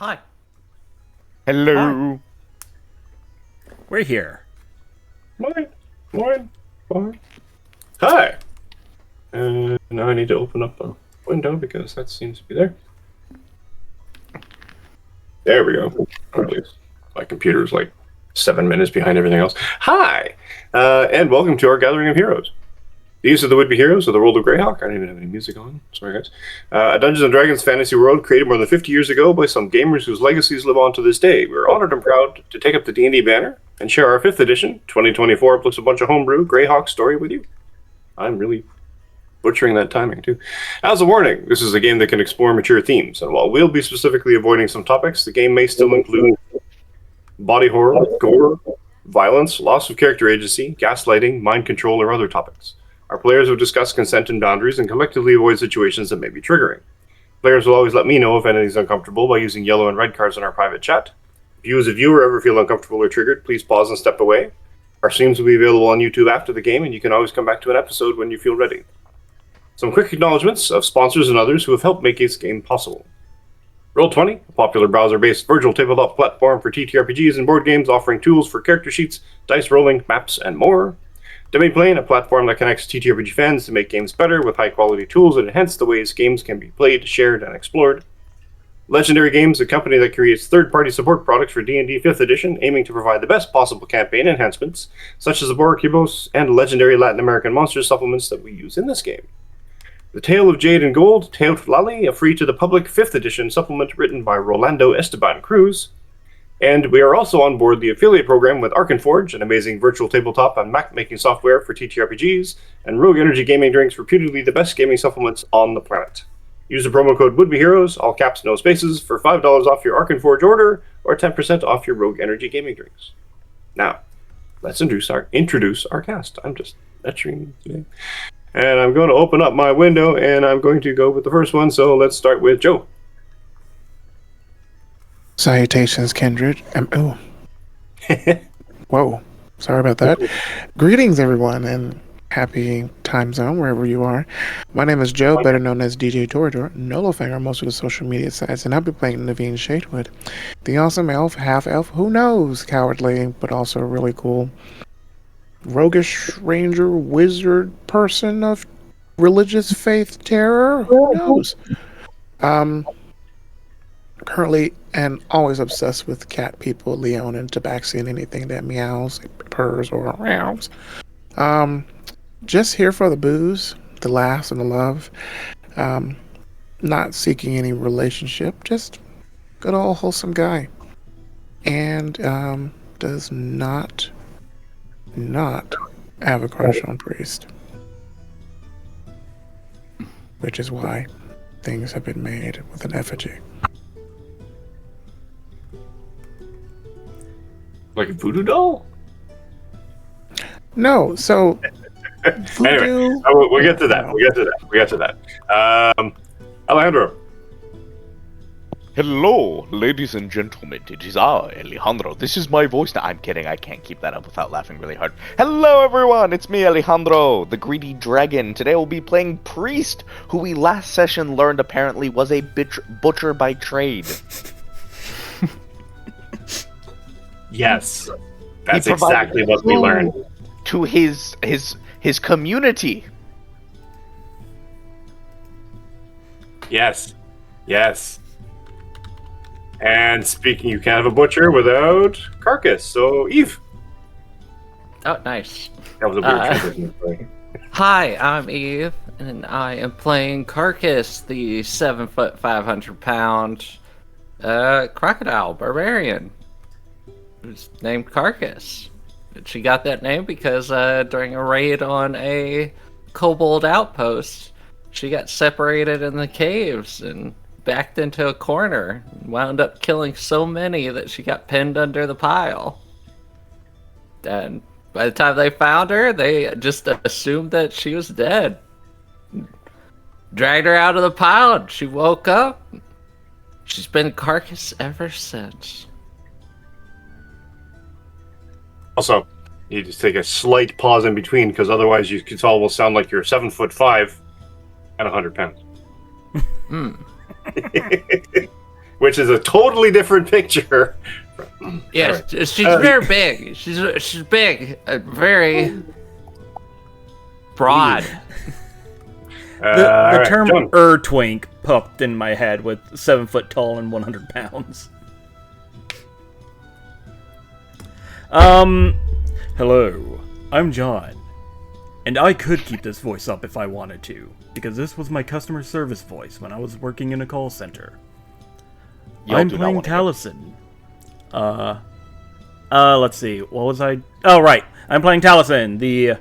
Hi. Hello. We're here. Mine. Hi. Now I need to open up a window because that seems to be there. There we go. Oh, please. My computer's like 7 minutes behind everything else. Hi, and welcome to our Gathering of Heroes. These are the would-be heroes of the world of Greyhawk. I don't even have any music on. Sorry, guys. A Dungeons & Dragons fantasy world created more than 50 years ago by some gamers whose legacies live on to this day. We're honored and proud to take up the D&D banner and share our 5th edition, 2024, plus a bunch of homebrew Greyhawk story with you. I'm really butchering that timing, too. As a warning, this is a game that can explore mature themes, and while we'll be specifically avoiding some topics, the game may still include body horror, gore, violence, loss of character agency, gaslighting, mind control, or other topics. Our players will discuss consent and boundaries and collectively avoid situations that may be triggering. Players will always let me know if anything's uncomfortable by using yellow and red cards in our private chat. If you as a viewer ever feel uncomfortable or triggered, please pause and step away. Our streams will be available on YouTube after the game, and you can always come back to an episode when you feel ready. Some quick acknowledgements of sponsors and others who have helped make this game possible. Roll20, a popular browser-based virtual tabletop platform for TTRPGs and board games offering tools for character sheets, dice rolling, maps, and more. Demiplane, a platform that connects TTRPG fans to make games better with high-quality tools that enhance the ways games can be played, shared, and explored. Legendary Games, a company that creates third-party support products for D&D 5th edition, aiming to provide the best possible campaign enhancements, such as the Boracubos and legendary Latin American monster supplements that we use in this game. The Tale of Jade and Gold, Teotlali, a free-to-the-public 5th edition supplement written by Rolando Esteban Cruz. And we are also on board the affiliate program with Arkenforge, an amazing virtual tabletop and map-making software for TTRPGs, and Rogue Energy Gaming Drinks, reputedly the best gaming supplements on the planet. Use the promo code WoulDBeHeroes, all caps, no spaces, for $5 off your Arkenforge order, or 10% off your Rogue Energy Gaming Drinks. Now, let's introduce our cast. I'm just lecturing today. And I'm going to open up my window, and I'm going to go with the first one, so let's start with Joe. Salutations, kindred. Whoa. Sorry about that. Greetings, everyone, and happy time zone, wherever you are. My name is Joe, better known as DJ Torador, Nolofang on most of the social media sites, and I'll be playing Naveen Shadewood, the awesome elf, half-elf, who knows, cowardly, but also really cool, roguish ranger, wizard, person of religious faith, terror, who knows? Currently and always obsessed with cat people, Leon and Tabaxi, and anything that meows, purrs, or meows. Just here for the booze, the laughs, and the love. Not seeking any relationship, just good old wholesome guy. And does not have a crush on Priest. Which is why things have been made with an effigy. Like a voodoo doll? No, so voodoo... Anyway, we'll get to that. Alejandro. Hello, ladies and gentlemen. It is I, Alejandro. This is my voice. No, I'm kidding. I can't keep that up without laughing really hard. Hello, everyone. It's me, Alejandro, the greedy dragon. Today we'll be playing Priest, who we last session learned apparently was a butcher by trade. Yes, that's exactly what we learned. To his community. Yes. And speaking, you can't have a butcher without carcass. So, Eve. Oh, nice. That was a weird transition. Sorry. Hi, I'm Eve, and I am playing Carcass, the 7-foot, 500-pound crocodile barbarian. Who's named Carcass. She got that name because during a raid on a kobold outpost, she got separated in the caves and backed into a corner and wound up killing so many that she got pinned under the pile. And by the time they found her, they just assumed that she was dead. Dragged her out of the pile and she woke up. She's been Carcass ever since. Also, you just take a slight pause in between, because otherwise you could almost sound like you're 7'5" and 100 pounds. which is a totally different picture. Yes, Alright. she's very big. She's big, very broad. The term John. twink popped in my head with 7 foot tall and 100 pounds. Hello, I'm John. And I could keep this voice up if I wanted to, because this was my customer service voice when I was working in a call center. Y'all I'm do not playing wanna Taliesin. Let's see, what was I... Oh, right, I'm playing Taliesin, the,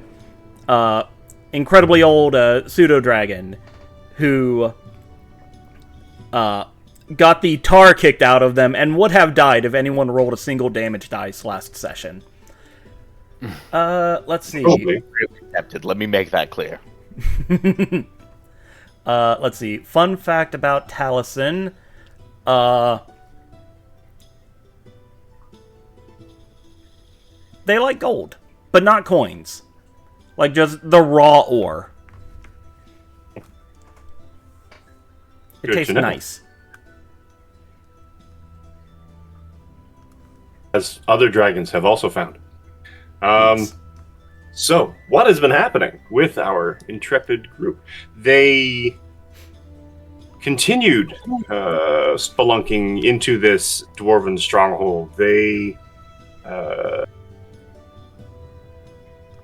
incredibly old, pseudo-dragon, who, got the tar kicked out of them and would have died if anyone rolled a single damage dice last session. Let's see. Probably. Accepted. Let me make that clear. Let's see. Fun fact about Taliesin. They like gold, but not coins. Like just the raw ore. It Good tastes to know. nice. As other dragons have also found. Yes. So, what has been happening with our intrepid group? They continued spelunking into this dwarven stronghold. They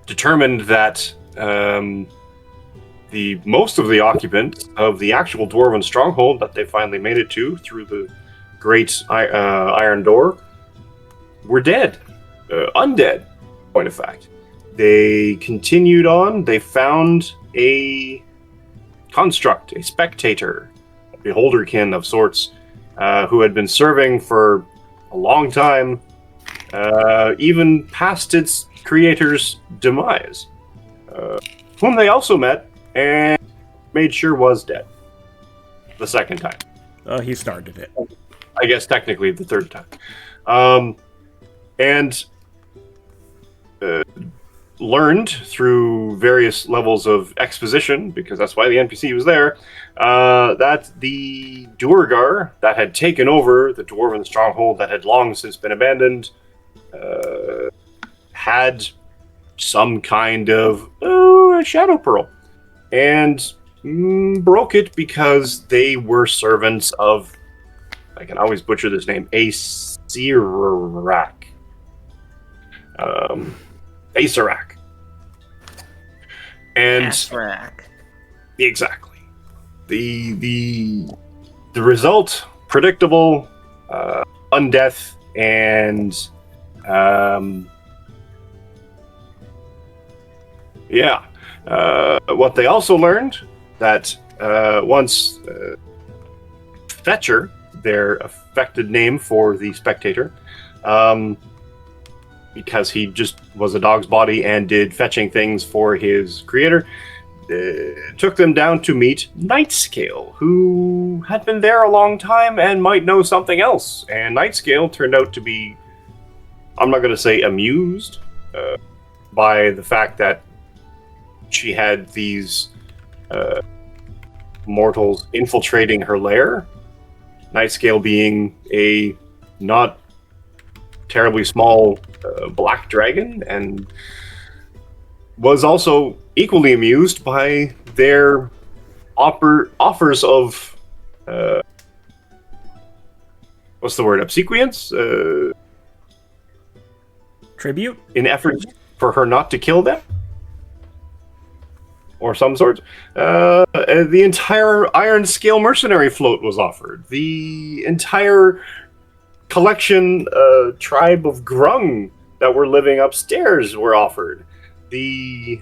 determined that the most of the occupants of the actual dwarven stronghold that they finally made it to through the great iron door were dead, undead. Point of fact, they continued on. They found a construct, a spectator, a beholderkin of sorts, who had been serving for a long time, even past its creator's demise, whom they also met and made sure was dead the second time. He started it. I guess technically the third time. And learned through various levels of exposition, because that's why the NPC was there, that the Duergar that had taken over the dwarven stronghold that had long since been abandoned had some kind of shadow pearl and broke it because they were servants of, I can always butcher this name, Acerak. Acerak. And Rack. exactly. The result, predictable, undeath, and what they also learned that once Fetcher, their affected name for the spectator, because he just was a dog's body and did fetching things for his creator, took them down to meet Nightscale, who had been there a long time and might know something else. And Nightscale turned out to be, I'm not going to say amused, by the fact that she had these mortals infiltrating her lair. Nightscale being a not terribly small black dragon, and was also equally amused by their offers of what's the word, obsequience, Tribute? in efforts for her not to kill them, or some sort. The entire Iron Scale mercenary float was offered. The entire collection tribe of Grung that were living upstairs were offered. The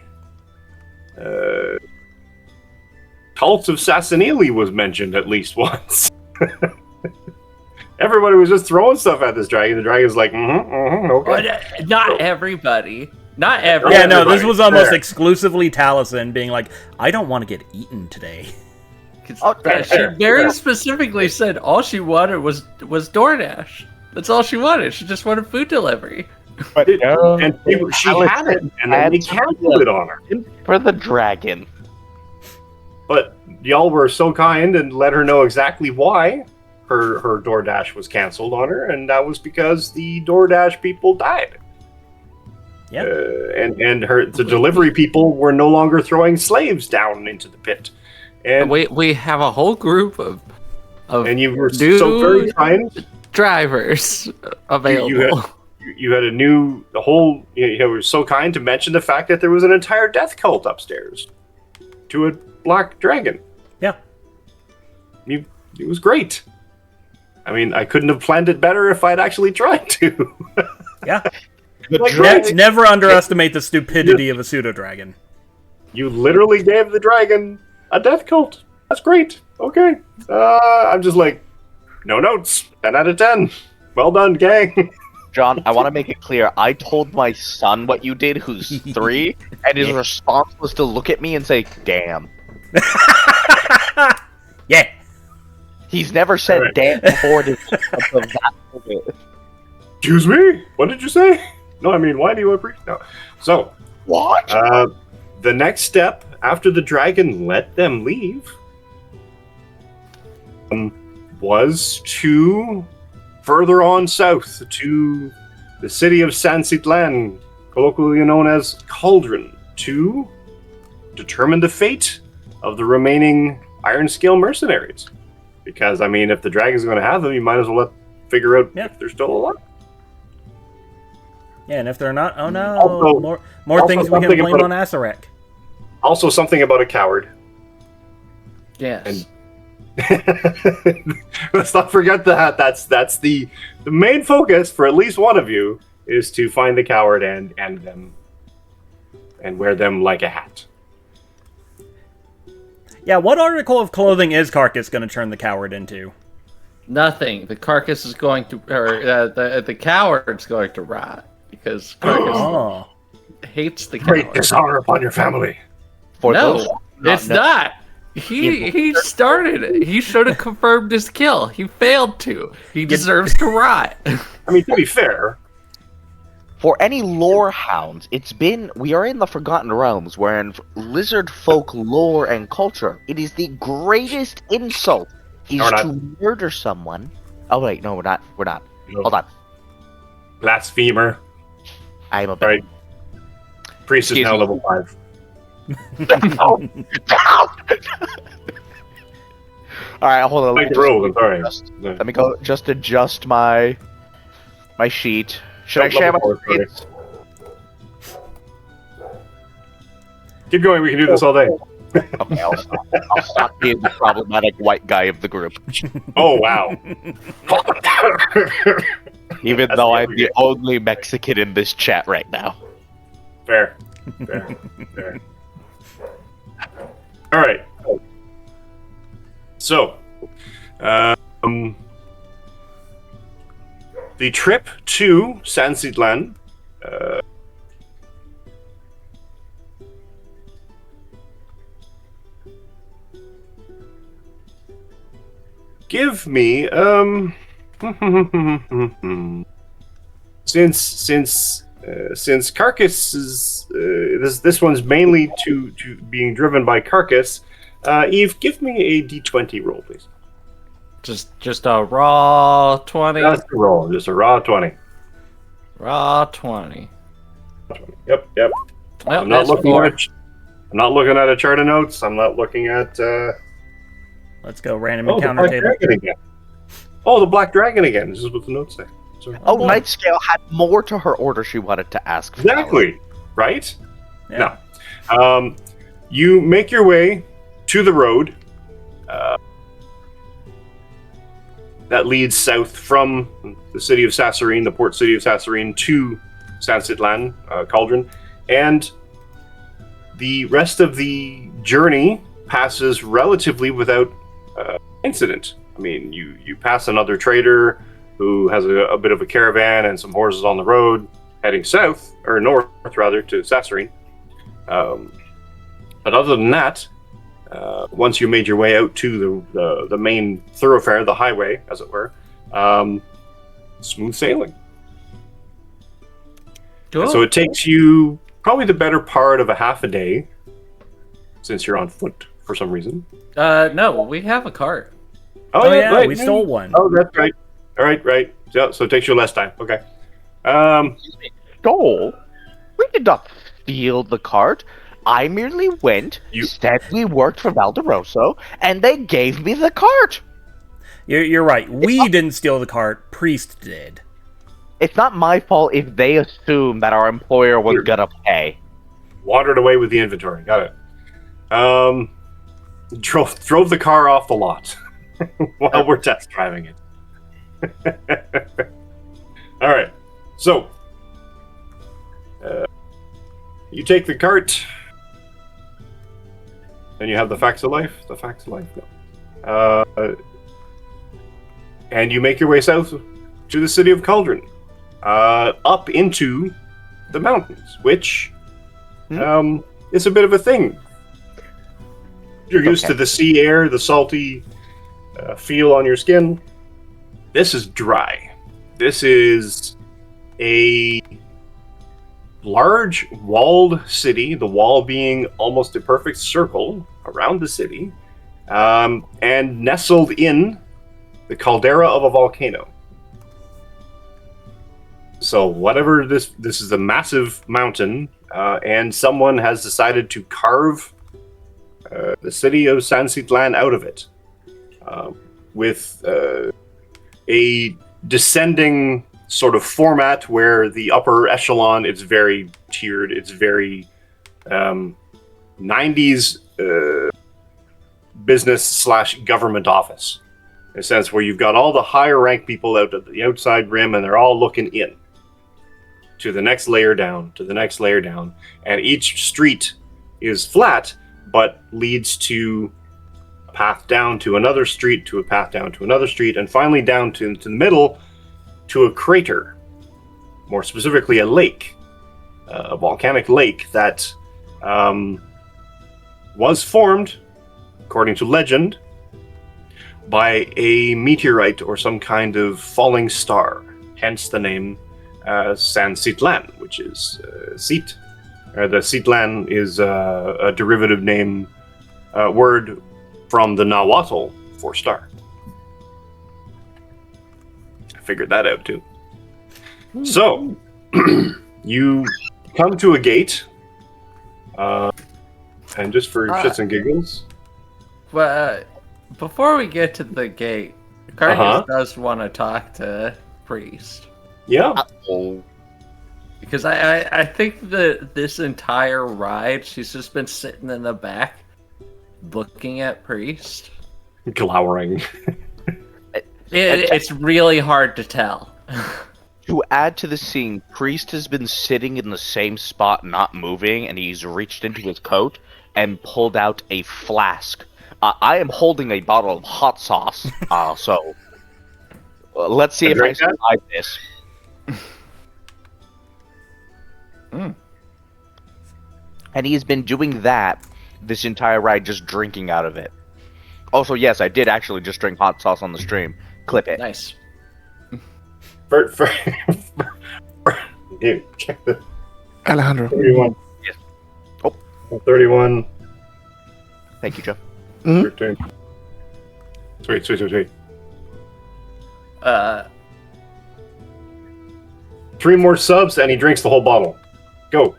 cult of Sassanili was mentioned at least once. Everybody was just throwing stuff at this dragon. The dragon's like, okay. But, not everybody. Not everybody. Yeah, no, this was almost Fair. exclusively Taliesin being like, I don't want to get eaten today. 'Cause, Okay, she fair, very fair. specifically said all she wanted was DoorDash. That's all she wanted. She just wanted food delivery. But no, And she had it, and then they canceled it on her. for the dragon. But y'all were so kind and let her know exactly why. her DoorDash was canceled on her, and that was because the DoorDash people died. Yeah. And the delivery people were no longer throwing slaves down into the pit. And we have a whole group of and you were new so very kind. drivers available. You had you were so kind to mention the fact that there was an entire death cult upstairs to a black dragon. Yeah. It was great. I mean, I couldn't have planned it better if I'd actually tried to. Yeah. Like, Never underestimate the stupidity of a pseudo-dragon. You literally gave the dragon a death cult. That's great. Okay. I'm just like, no notes. 10 out of 10. Well done, gang. John, I want to make it clear. I told my son what you did, who's 3, and his response was to look at me and say, "Damn." Yeah. He's never said Alright. "damn" before. Excuse me? What did you say? No, I mean, why do you appreciate? No. So, What? the next step after the dragon let them leave was to further on south to the city of San Citlan, colloquially known as Cauldron, to determine the fate of the remaining Iron Scale mercenaries. Because, I mean, if the dragon's going to have them, you might as well figure out if they're still alive. Yeah, and if they're not, oh no, Also- more also things we can something blame about- on Azarek. Also, something about a coward. Yes. Let's not forget that. That's the main focus for at least one of you is to find the coward and them and wear them like a hat. Yeah, what article of clothing is Carcass going to turn the coward into? Nothing. The carcass is going to, or the coward's going to rot because Carcass Oh. hates the Great coward. dishonor upon your family. For No, those it's not. He started it. He should have confirmed his kill. He failed to. He deserves to rot. I mean, to be fair, For any lore hounds, we are in the Forgotten Realms, where in lizard folk lore and culture, it is the greatest insult is No, we're to murder someone. Oh wait, no, we're not. No. Hold on. blasphemer. I am a Right. Priest is Excuse now me. level 5. Alright, hold on. Like the rules, I'm sorry. Let me go just adjust my sheet. Should I share my Level 4, sorry. sheets? Keep going, we can do this all day. Okay, I'll stop being the problematic white guy of the group. Oh, wow. Even That's though the I'm the only Mexican in this chat right now. Fair. All right. So, the trip to San Citlan. Give me since Carcass is this one's mainly to being driven by Carcass. Eve, give me a d20 roll, please. Just a raw 20. Just a roll, just a raw 20. Raw 20. Yep. Well, I'm not that's looking four. at I'm not looking at a chart of notes. I'm not looking at Let's go random the encounter Black table. Dragon again. Oh, the Black Dragon again. This is what the notes say. Sorry. Oh, Nightscale had more to her order she wanted to ask for. Exactly. Right? Yeah. No. You make your way to the road that leads south from the city of Sassarine, the port city of Sassarine, to San Citlan, Cauldron, and the rest of the journey passes relatively without incident. I mean, you pass another trader who has a bit of a caravan and some horses on the road heading south, or north rather, to Sassarine. But other than that, once you made your way out to the main thoroughfare, the highway, as it were, smooth sailing. And so it takes you probably the better part of a half a day, since you're on foot for some reason. No, we have a cart. Oh yeah, right. we stole one. Oh, that's right. All right, right. So it takes you less time. Okay. Stole? We did not steal the cart. I merely went, You- said we worked for Valderoso, and they gave me the cart. You're right. We didn't steal the cart. Priest did. It's not my fault if they assume that our employer was gonna pay. wandered away with the inventory. Got it. Drove the car off the lot while we're test driving it. All right. So you take the cart, and you have the facts of life. The facts of life. No. And you make your way south to the city of Cauldron, up into the mountains, which is a bit of a thing. You're used to the sea air, the salty feel on your skin. This is dry. This is a large walled city, the wall being almost a perfect circle around the city, and nestled in the caldera of a volcano. So whatever this is a massive mountain, and someone has decided to carve the city of San Citlan out of it, with a descending sort of format where the upper echelon is very tiered. It's very 90s business/government office, in a sense where you've got all the higher ranked people out at the outside rim, and they're all looking in to the next layer down, to the next layer down, and each street is flat but leads to a path down to another street, to a path down to another street, and finally down to the middle to a crater, more specifically a lake, a volcanic lake that was formed, according to legend, by a meteorite or some kind of falling star, hence the name San Citlan, which is Cit. The Citlan is a derivative name word from the Nahuatl for star. I figured that out too. So, you come to a gate, and just for shits and giggles. Well, before we get to the gate, Carcass does want to talk to Priest. Yeah. Oh. Because I think that this entire ride, she's just been sitting in the back, looking at Priest. Glowering. It's really hard to tell. To add to the scene, Priest has been sitting in the same spot, not moving, and he's reached into his coat and pulled out a flask. I am holding a bottle of hot sauce, so let's see if I survive this. And he's been doing that this entire ride, just drinking out of it. Also, yes, I did actually just drink hot sauce on the stream. Clip it. Nice. Here, check the Alejandro. 31. Yes. Oh. 31. Thank you, Joe. 13. Sweet. 3 more subs and he drinks the whole bottle. Go.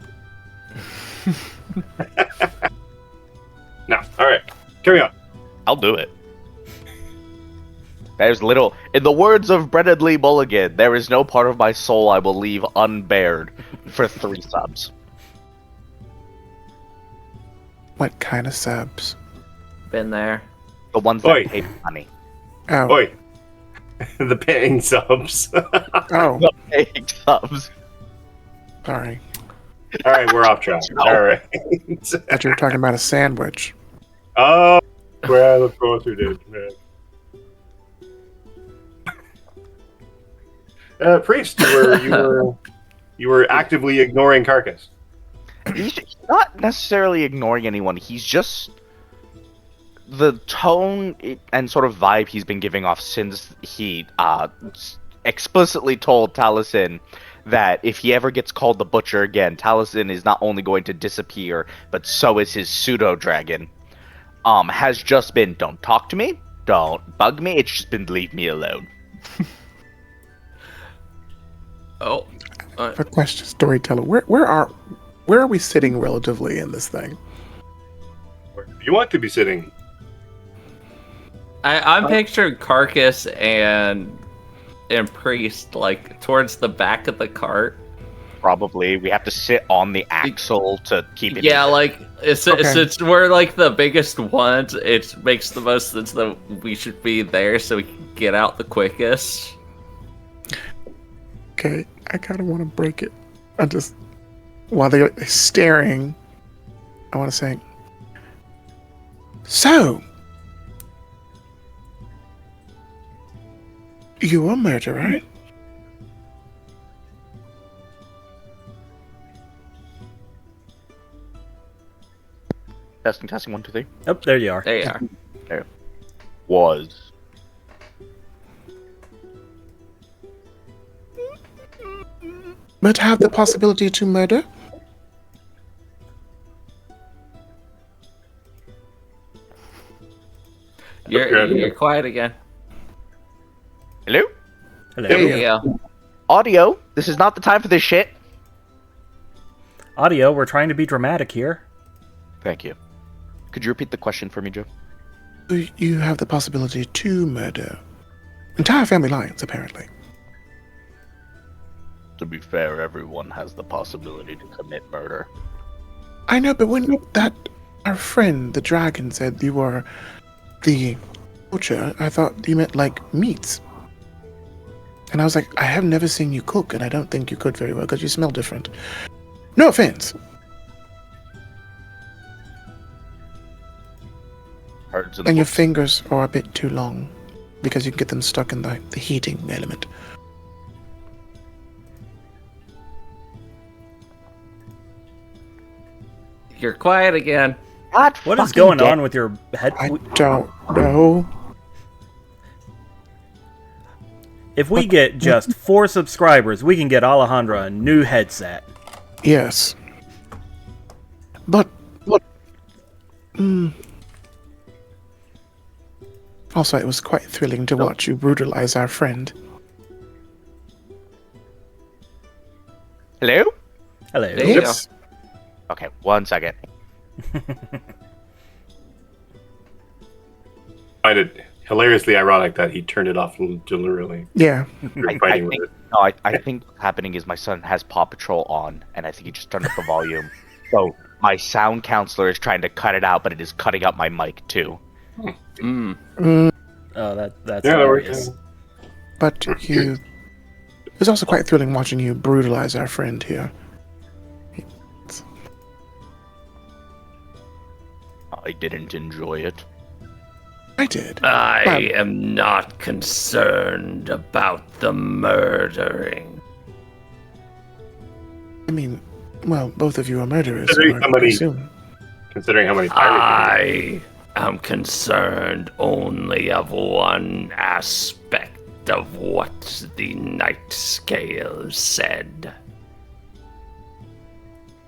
No. Alright. Carry on. I'll do it. There's little... In the words of Brennan Lee Mulligan, there is no part of my soul I will leave unbared for 3 subs. What kind of subs? Been there. The ones Oi. that pay money. Oh, Oi. The paying subs. oh, The paying subs. sorry. Alright, we're off track. Alright. Thought you were talking about a sandwich. Oh, well, of course we did. Priest, you were actively ignoring Carcass. He's not necessarily ignoring anyone. He's just... The tone and sort of vibe he's been giving off since he explicitly told Taliesin that if he ever gets called the Butcher again, Taliesin is not only going to disappear, but so is his pseudo-dragon. Has just been, don't talk to me, Don't bug me. It's just been leave me alone. Oh. For question, storyteller, where are we sitting relatively in this thing? Where do you want to be sitting? I'm picturing Carcass and Priest like towards the back of the cart. Probably. We have to sit on the axle to keep it. Yeah, like Okay. since we're like the biggest ones, it makes the most sense that we should be there so we can get out the quickest. Okay, I kind of want to break it. I just, while they're staring, I want to say, so, you were a murderer? Testing, 1, 2, 3. Oh, there you are. There you are. Was. But have the possibility to murder? You're quiet again. Hello? Hello. There you go. Audio. This is not the time for this shit. Audio, we're trying to be dramatic here. Thank you. Could you repeat the question for me, Joe? You have the possibility to murder entire family lines, apparently. To be fair, everyone has the possibility to commit murder. I know, but when our friend, the dragon, said you were the butcher, I thought you meant like meats. And I was like, I have never seen you cook, and I don't think you could very well because you smell different. No offense. Herds And your fingers are a bit too long because you can get them stuck in the heating element. You're quiet again. God What is fucking going damn- on with your head? I don't know. If we get just 4 subscribers, we can get Alejandra a new headset. Yes. But also, it was quite thrilling to watch you brutalize our friend. Hello? Hello. There you Yes. Okay, 1 second. I find it hilariously ironic that he turned it off deliberately. Yeah. You're fighting with think, it. no, I think what's happening is my son has Paw Patrol on, and I think he just turned up the volume. So my sound counselor is trying to cut it out, but it is cutting out my mic too. Oh, that's Yeah, that hilarious. works. But it was also quite thrilling watching you brutalize our friend here. I didn't enjoy it. I did. I am not concerned about the murdering. I mean, well, both of you are murderers. Considering I how many- assume. Considering how many pirates. I am concerned only of one aspect of what the night scale said.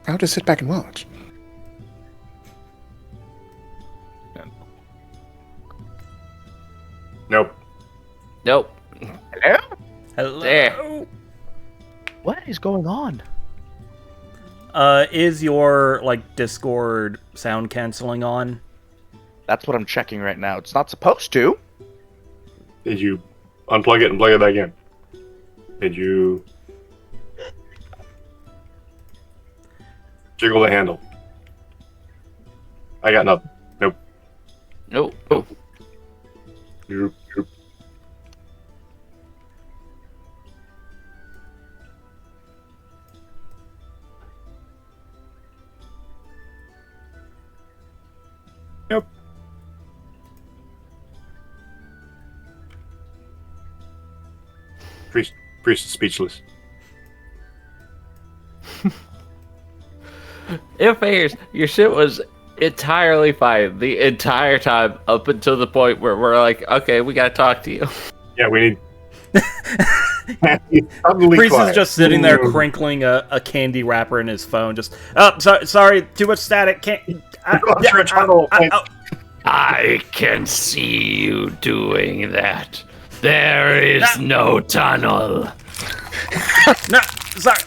I'll just sit back and watch. Nope. Nope. Hello? Hello. There. What is going on? Is your like Discord sound canceling on? That's what I'm checking right now. It's not supposed to. Did you unplug it and plug it back in? Did you jiggle the handle? I got nothing. Nope. Nope. Nope. Nope. Nope. Priest is speechless. It figures your shit was entirely fine the entire time up until the point where we're like, okay, we gotta talk to you. Yeah, we need. He's suddenly Priest quiet. is just sitting there crinkling a candy wrapper in his phone. Just sorry, too much static. Can't. Go through a tunnel. I can see you doing that. There is no tunnel. No, sorry.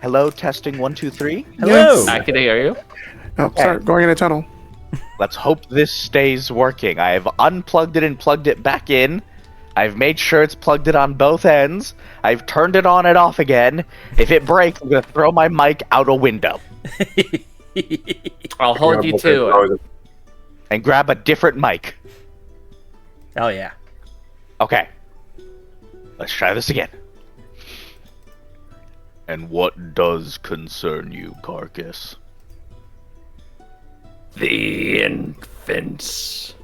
Hello, testing 1, 2, 3. Hello. Yes. I can hear you. Oh, sorry, going in a tunnel. Let's hope this stays working. I have unplugged it and plugged it back in. I've made sure it's plugged it on both ends. I've turned it on and off again. If it breaks, I'm gonna throw my mic out a window I'll hold you to it. and grab a different mic. Hell yeah. Okay. Let's try this again. And what does concern you, Carcass? The infants.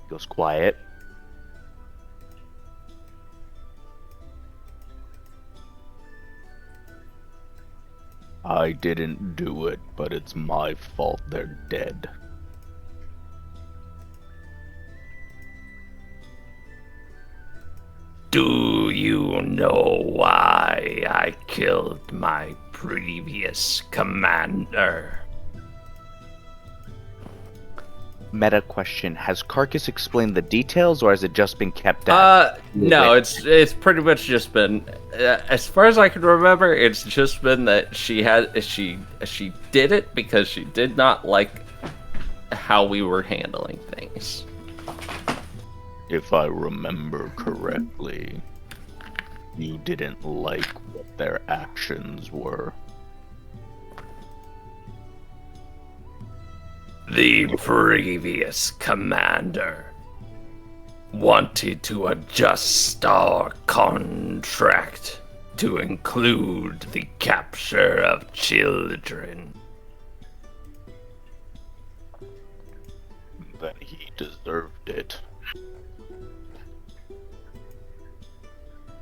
Goes quiet. I didn't do it, but it's my fault they're dead. Do you know why I killed my previous commander? Meta question: has Carcass explained the details, or has it just been kept at? No, it's pretty much just been, as far as I can remember, it's just been that she did it because she did not like how we were handling things. If I remember correctly, you didn't like what their actions were. The previous commander wanted to adjust our contract to include the capture of children. Then he deserved it.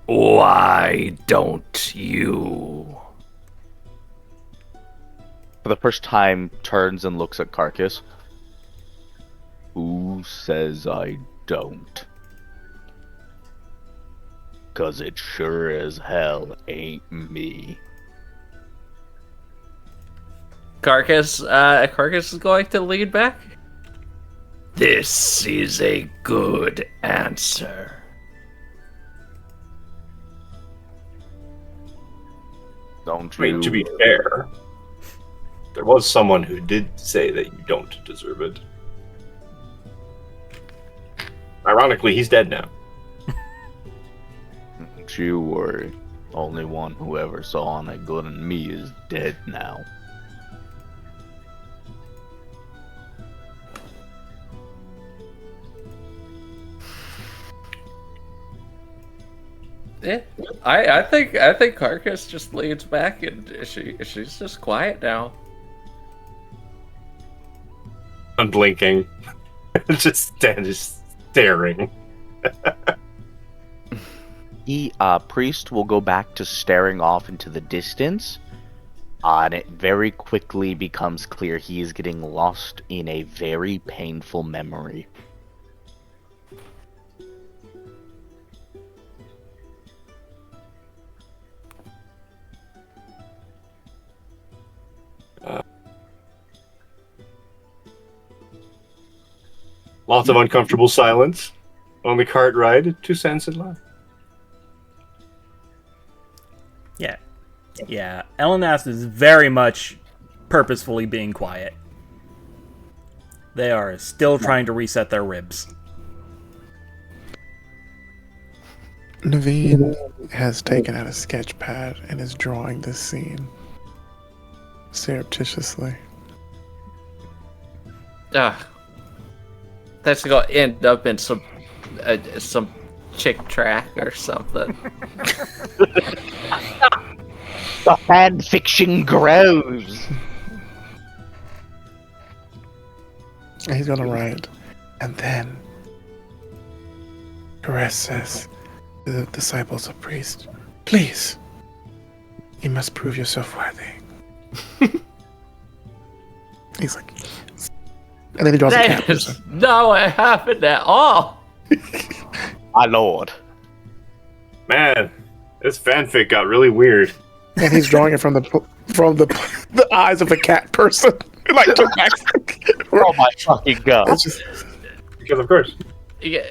Why don't you? For the first time, turns and looks at Carcass. Who says I don't? 'Cause it sure as hell ain't me. Carcass is going to lead back. This is a good answer. Don't I mean, you? to be fair, there was someone who did say that you don't deserve it. Ironically, he's dead now. Don't you worry. Only one who ever saw any good in me is dead now. Yeah, I think Carcass just leads back and she's just quiet now. Unblinking. just staring. Priest will go back to staring off into the distance, and it very quickly becomes clear he is getting lost in a very painful memory. Lots of uncomfortable silence on the cart ride to Sunset Line. Yeah. Elenas is very much purposefully being quiet. They are still trying to reset their ribs. Naveen has taken out a sketch pad and is drawing this scene surreptitiously. That's gonna end up in some chick track or something. The fan fiction grows. And he's gonna write, and then Caress says to the disciples of priest, please, you must prove yourself worthy. He's like, and then he draws a cat That is person. not what happened at all. My lord. Man, this fanfic got really weird. And he's drawing it from the eyes of a cat person. Like Oh my fucking god! it's just, Because of course. Yeah.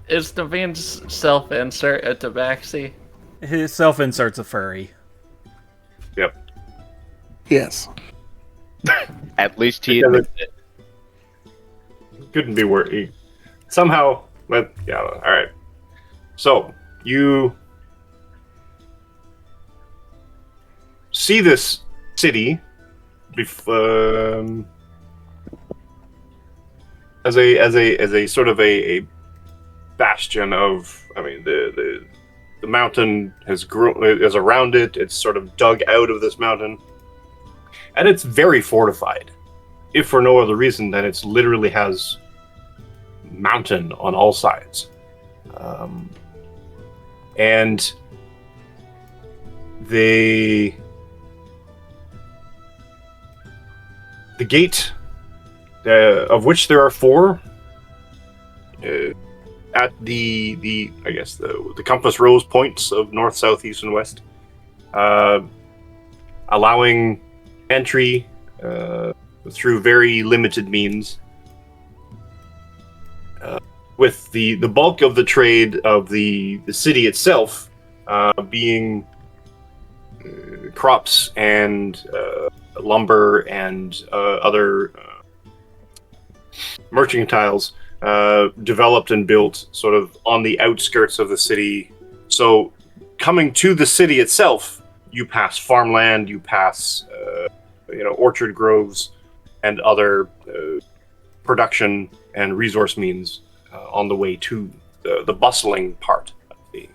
Is Naveen's self-insert a tabaxi? His self-insert's a furry. Yep. yes. At least he Because admits it. Couldn't be worse. Somehow, but yeah. All right. So you see this city as a sort of a bastion of. I mean, the mountain has grown is around it. It's sort of dug out of this mountain, and it's very fortified. If for no other reason than it's literally has mountain on all sides, and the gate, of which there are four, at the I guess the compass rose points of north, south, east, and west, allowing entry through very limited means. With the bulk of the trade of the city itself being crops and lumber and other mercantiles developed and built sort of on the outskirts of the city. So coming to the city itself, you pass farmland, you pass orchard groves and other production and resource means on the way to the bustling part of the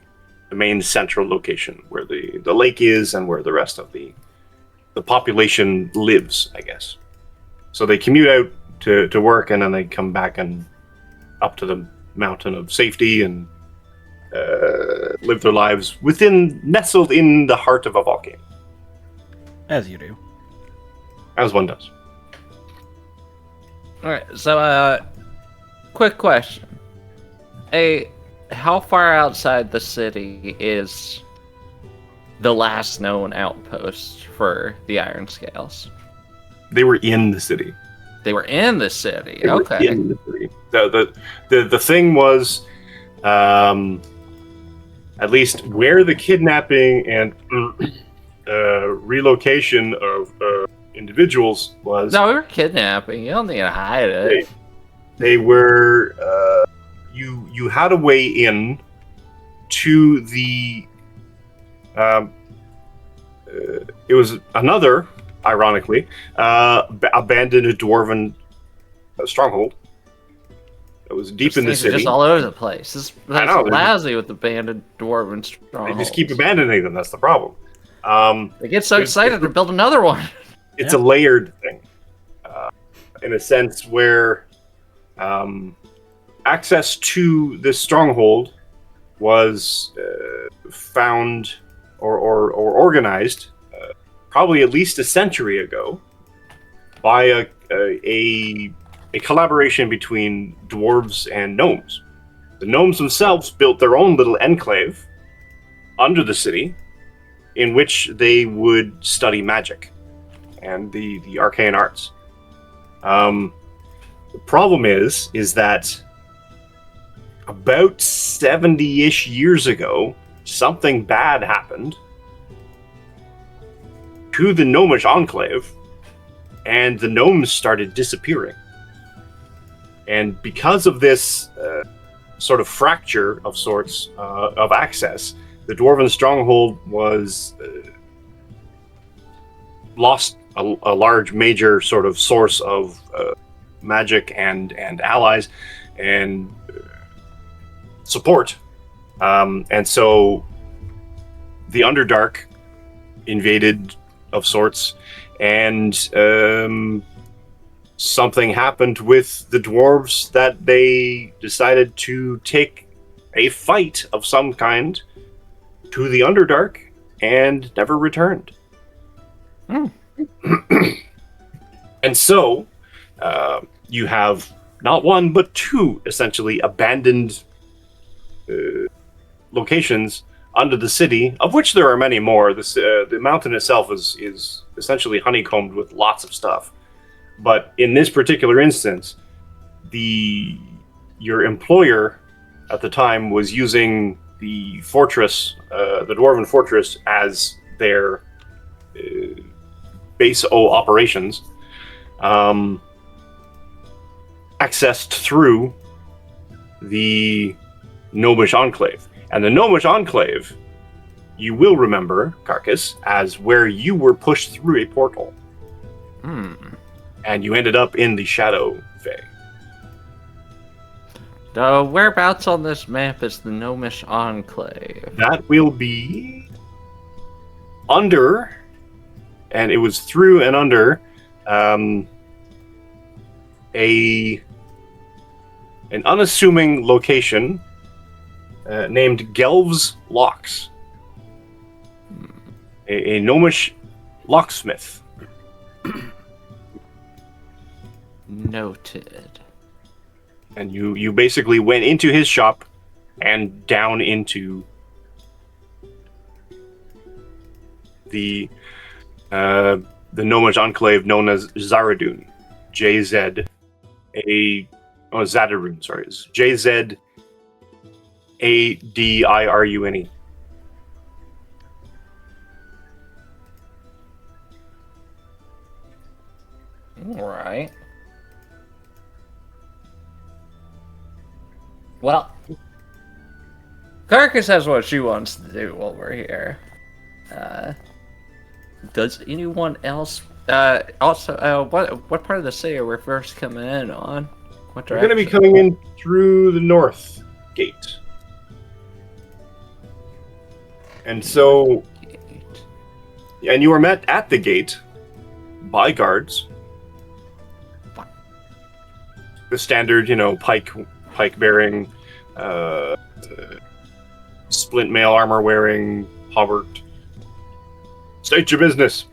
main central location where the lake is and where the rest of the population lives, I guess. So they commute out to work, and then they come back and up to the mountain of safety and live their lives nestled in the heart of a volcano. As you do. As one does. Alright, so, quick question. How far outside the city is the last known outpost for the Iron Scales? They were in the city. They were in the city. They were Okay. in the city. The thing was, at least where the kidnapping and relocation of individuals was. No, we were kidnapping. You don't need to hide it. They were. You had a way in to the. It was another, ironically, abandoned dwarven stronghold. It was deep in the Things are city. just all over the place. That's know, they're lousy with abandoned dwarven They strongholds. just keep abandoning them. That's the problem. They get so excited to build another one. It's a layered thing, in a sense where access to this stronghold was found or organized probably at least a century ago by a collaboration between dwarves and gnomes. The gnomes themselves built their own little enclave under the city in which they would study magic and the arcane arts. The problem is that about 70-ish years ago, something bad happened to the gnomish enclave, and the gnomes started disappearing. And because of this sort of fracture of sorts of access, the dwarven stronghold was lost a large major sort of source of magic and allies and support, and so the Underdark invaded of sorts, and something happened with the dwarves that they decided to take a fight of some kind to the Underdark and never returned. And so you have not one but two essentially abandoned locations under the city, of which there are many more. The mountain itself is essentially honeycombed with lots of stuff. But in this particular instance, your employer at the time was using the fortress, the Dwarven fortress, as their base O operations, accessed through the Gnomish Enclave. And the Gnomish Enclave, you will remember, Carcass, as where you were pushed through a portal. And you ended up in the Shadow Fae. Whereabouts on this map is the Gnomish Enclave? That will be under, and it was through and under an unassuming location named Gelv's Locks. A gnomish locksmith. Noted. And you basically went into his shop and down into the gnomish enclave known as Zaradun. Zadarun, sorry. JZADIRUNE. Alright. Well, Carcass has what she wants to do while we're here. Does anyone else... also, what part of the city are we first coming in on? What We're direction? going to be coming in through the north gate. And so... And you are met at the gate by guards. The standard, pike-bearing, splint mail armor-wearing, Hobart. State your business.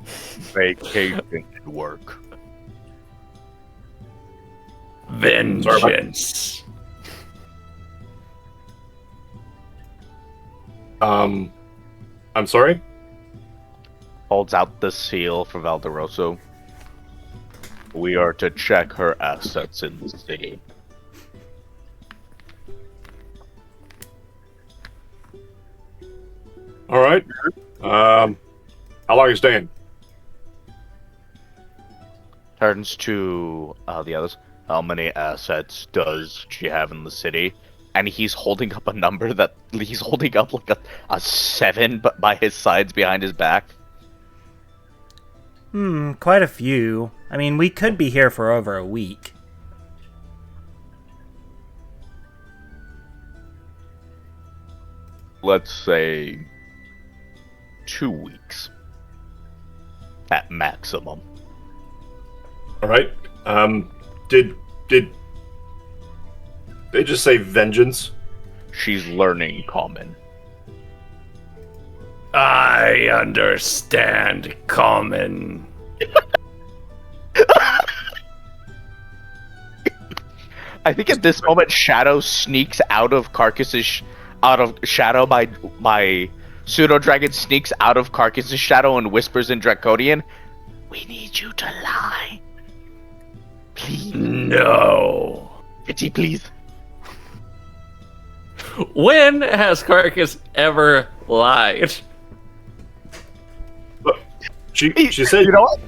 Vacation and work. Vengeance. I'm sorry? Holds out the seal for Valderoso. We are to check her assets in the city. All right. How long are you staying? Turns to the others. How many assets does she have in the city? And he's holding up a number that he's holding up like a 7, but by his sides behind his back. Quite a few. I mean, we could be here for over a week. Let's say 2 weeks. At maximum. All right. Did they just say vengeance? She's learning common. I understand common. I think at this moment Shadow sneaks out of Shadow by Pseudo Dragon sneaks out of Carcass's shadow and whispers in Draconian, "We need you to lie. Please." No. Pity, please. When has Carcass ever lied? She said, You know what?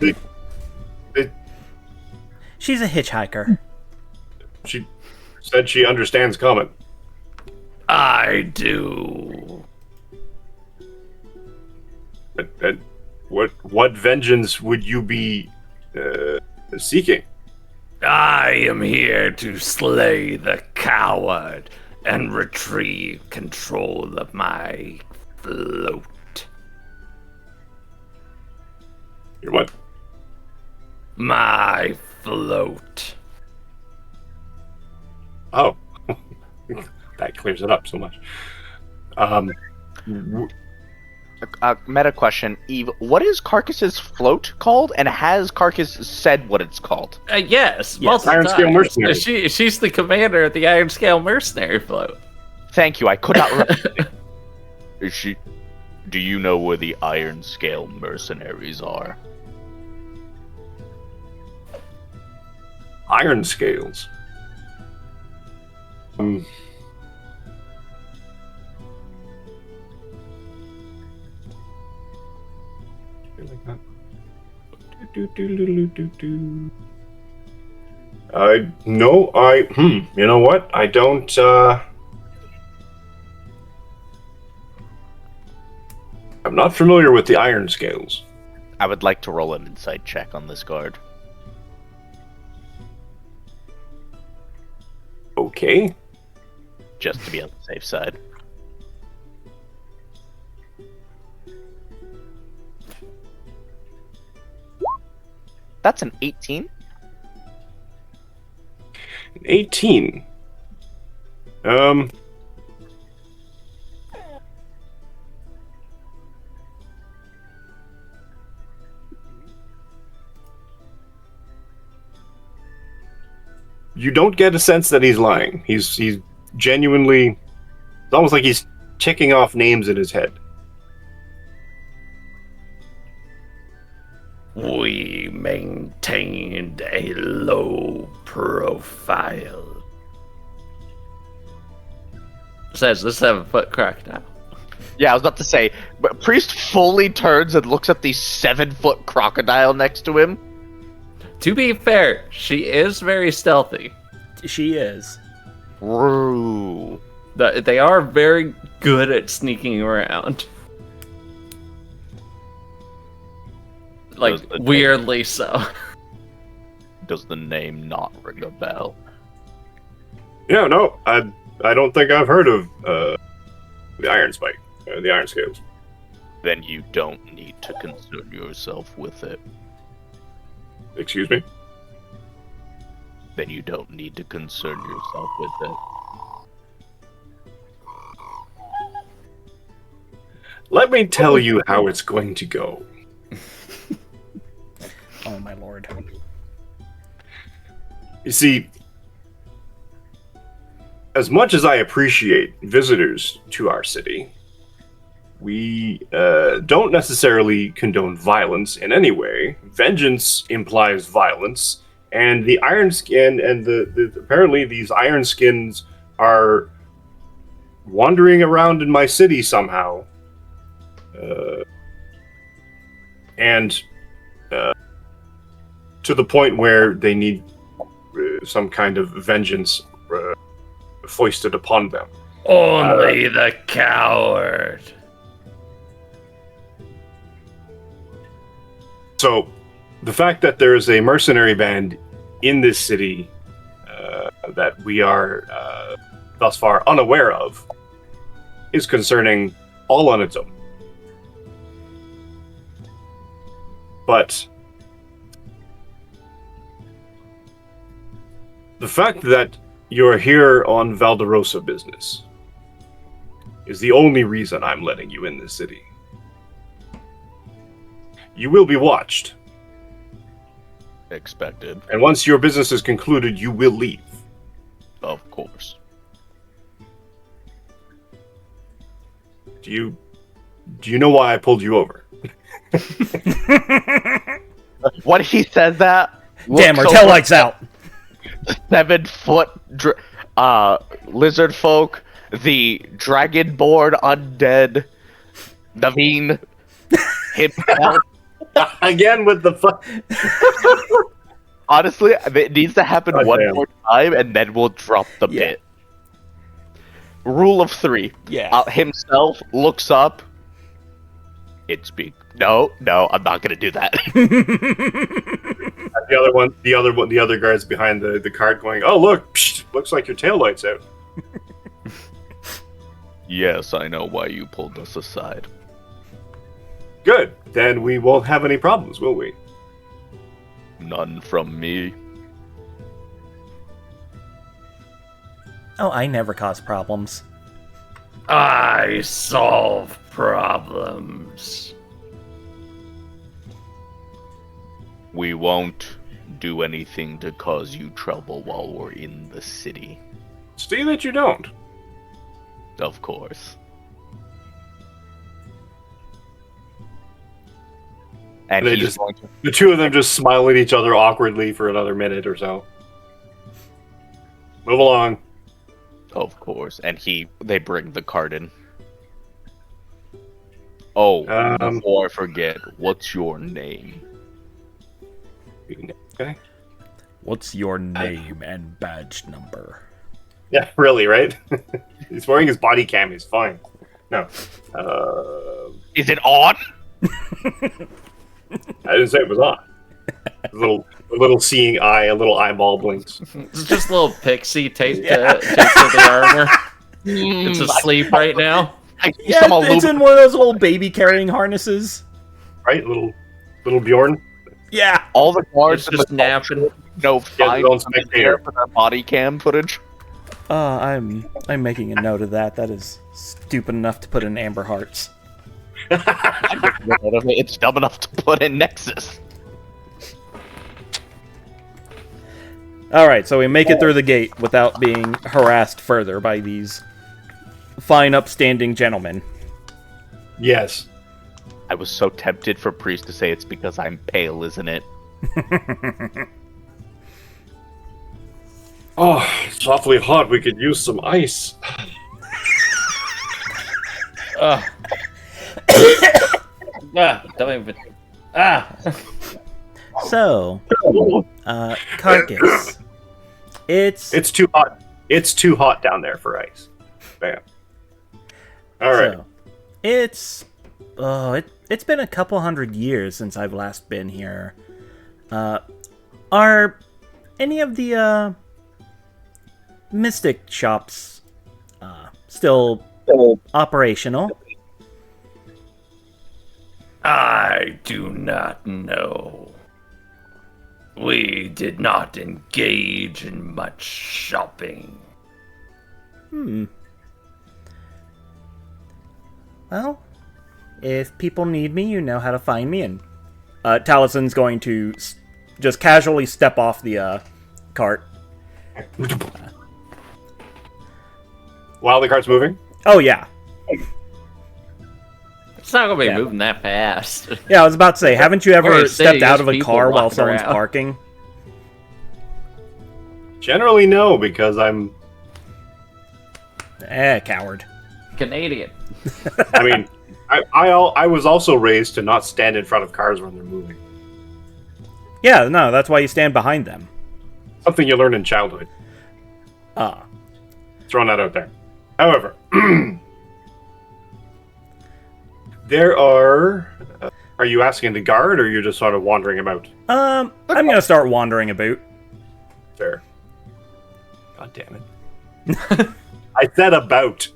She's a hitchhiker. She said she understands common. I do. And what vengeance would you be seeking? I am here to slay the coward and retrieve control of my float. Your what? My float. Oh, that clears it up so much. Meta question, Eve. What is Carcass's float called, and has Carcass said what it's called? Yes, multiple Iron Scale times. Mercenary. She's the commander of the Iron Scale Mercenary float. Thank you, I could not remember. Is she... Do you know where the Iron Scale mercenaries are? Iron scales. No, you know what? I don't, I'm not familiar with the iron scales. I would like to roll an insight check on this guard. Okay. Just to be on the safe side. That's an 18. 18. You don't get a sense that he's lying. He's genuinely... It's almost like he's ticking off names in his head. We maintained a low profile, says the 7-foot crocodile. Yeah, I was about to say, but Priest fully turns and looks at the 7-foot crocodile next to him. To be fair, she is very stealthy. She is. Ooh. They are very good at sneaking around. Like, weirdly so. Does the name not ring a bell? Yeah, no, I don't think I've heard of the Iron Spike, the Iron Scales. Then you don't need to concern yourself with it. Excuse me? Then you don't need to concern yourself with it. Let me tell you how it's going to go. Oh my lord. You see, as much as I appreciate visitors to our city, we don't necessarily condone violence in any way. Vengeance implies violence, and the iron skin and the apparently these iron skins are wandering around in my city somehow, and to the point where they need some kind of vengeance foisted upon them. Only the coward. So, the fact that there is a mercenary band in this city that we are thus far unaware of is concerning all on its own. But the fact that you're here on Valderosa business is the only reason I'm letting you in this city. You will be watched. Expected. And once your business is concluded, you will leave. Of course. Do you know why I pulled you over? When he says that, Damn, our looks tail over lights out. 7-foot lizard folk, the dragonborn undead, Naveen, himself. Again with the fuck. Honestly, it needs to happen God one damn. more time, and then we'll drop the Yeah. bit. Rule of 3. Yeah. Himself looks up. It's big. No, I'm not gonna do that. The other guards behind the cart going, oh look, psh, looks like your tail light's out. Yes, I know why you pulled us aside. Good. Then we won't have any problems, will we? None from me. Oh, I never cause problems. I solve problems. We won't do anything to cause you trouble while we're in the city. See that you don't. Of course. And They he's just- going to... The two of them just smile at each other awkwardly for another minute or so. Move along. Of course. And they bring the cart in. Oh, before I forget, what's your name? Okay. What's your name and badge number? Yeah, really, right? He's wearing his body cam. He's fine. No. Is it on? I didn't say it was on. A little seeing eye, a little eyeball blinks. It's just a little pixie taped to the armor. It's asleep right now. Yeah, it's in one of those little baby carrying harnesses. Right? Little Bjorn. Yeah. All the guards It's just napping. No, Yeah, fine. spectator. For that body cam footage. I'm making a note of that. That is stupid enough to put in Amber Hearts. It's dumb enough to put in Nexus. Alright, so we make it through the gate without being harassed further by these fine, upstanding gentlemen. Yes. I was so tempted for Priest to say it's because I'm pale, isn't it? Oh, it's awfully hot. We could use some ice. Don't even. So, Carcass. It's too hot. It's too hot down there for ice. Bam. All right. So, it's been a couple hundred years since I've last been here. Are any of the mystic shops still operational? I do not know. We did not engage in much shopping. Well, if people need me, you know how to find me. And Talison's going to just casually step off the cart. While the cart's moving? Oh, yeah. It's not gonna be Yeah. moving that fast. Yeah, I was about to say, haven't you ever Alright, stepped out of a people car while walking someone's around. parking? Generally, no, because I'm. Coward. Canadian. I mean, I was also raised to not stand in front of cars when they're moving. Yeah, no, that's why you stand behind them. Something you learn in childhood. Throwing that out there. However, there are. Are you asking the guard, or you're just sort of wandering about? I'm gonna start wandering about. Fair. God damn it! I said about.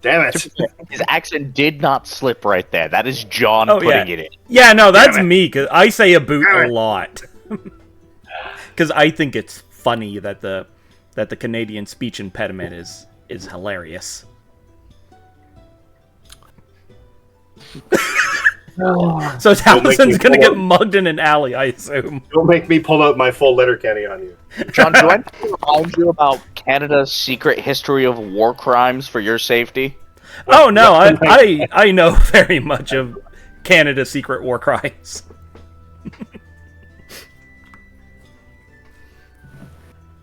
Damn it! His accent did not slip right there. That is John putting it in. Yeah, no, that's Damn it. me, because I say a boot Damn a it. lot. Because I think it's funny that the Canadian speech impediment is hilarious. So Talison's gonna get mugged in an alley, I assume. Don't make me pull out my full letter candy on you. John, do I need to remind you about Canada's secret history of war crimes for your safety? Oh no, I know very much of Canada's secret war crimes.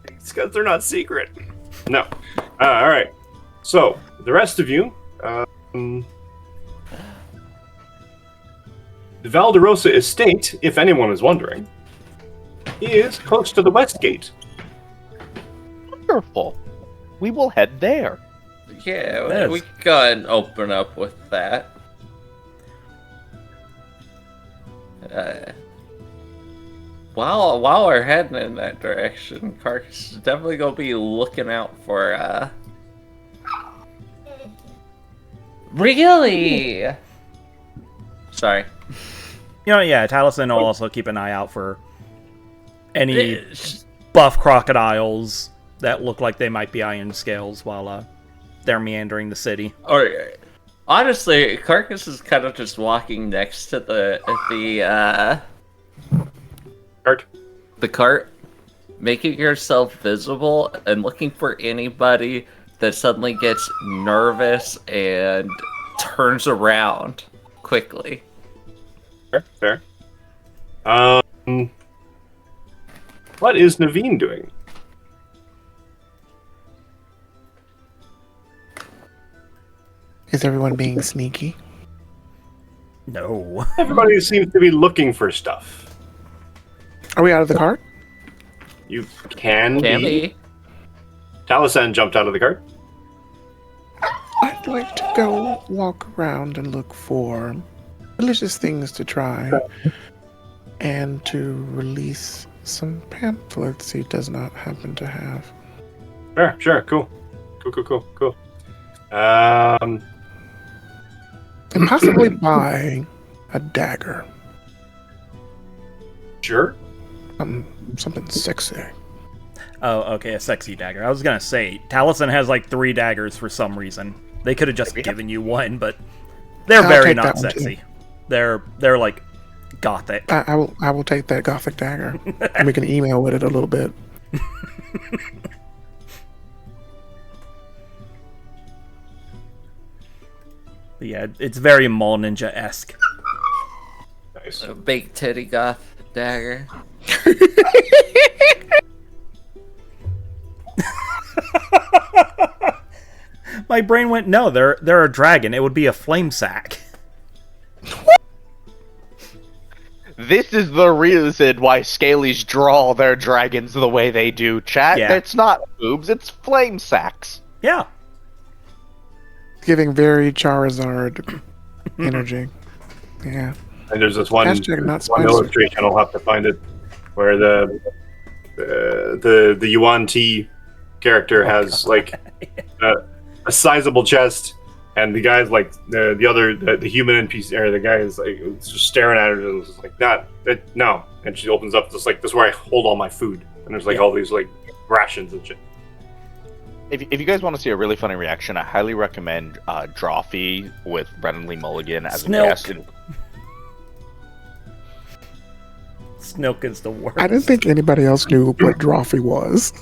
It's because they're not secret. No. All right. So the rest of you, the Valderosa estate, if anyone is wondering, is close to the west gate. Wonderful. We will head there. Yeah, Yes. we can go ahead and open up with that. While we're heading in that direction, Carcass is definitely gonna be looking out for really. Sorry. You know, yeah, Taliesin will also keep an eye out for any It's- buff crocodiles that look like they might be iron scales while they're meandering the city. Or honestly, Carcass is kind of just walking next to the Cart. cart, making yourself visible and looking for anybody that suddenly gets nervous and turns around quickly. Fair. What is Naveen doing? Is everyone being sneaky? No. Everybody seems to be looking for stuff. Are we out of the cart? You can Can be. be. Taliesin jumped out of the cart. I'd like to go walk around and look for delicious things to try and to release some pamphlets he does not happen to have. Sure, cool. And possibly buy a dagger. Sure. Something sexy. Oh, okay, a sexy dagger. I was gonna say, Taliesin has like 3 daggers for some reason. They could have just given you one, but they're I'll very take not that one, too. sexy. They're like gothic. I will take that gothic dagger. And we can email with it a little bit. But yeah, it's very Mall Ninja-esque. Nice. A big titty goth dagger. My brain went, no, they're a dragon. It would be a flame sack. This is the reason why Scalies draw their dragons the way they do, chat. Yeah. It's not boobs, it's flame sacks. Yeah. Giving very Charizard energy. Yeah. And there's this one, Hashtag not one sponsored. illustration, I'll have to find it, where the Yuan T character has like a sizable chest, and the guy's like the human NPC, or the guy is like just staring at her and is like no, and she opens up this is where I hold all my food, and there's like all these like rations and shit. If you guys want to see a really funny reaction, I highly recommend Drawfee with Brennan Lee Mulligan as a Snilk. guest. Snilk is the worst. I didn't think anybody else knew what Drawfee was.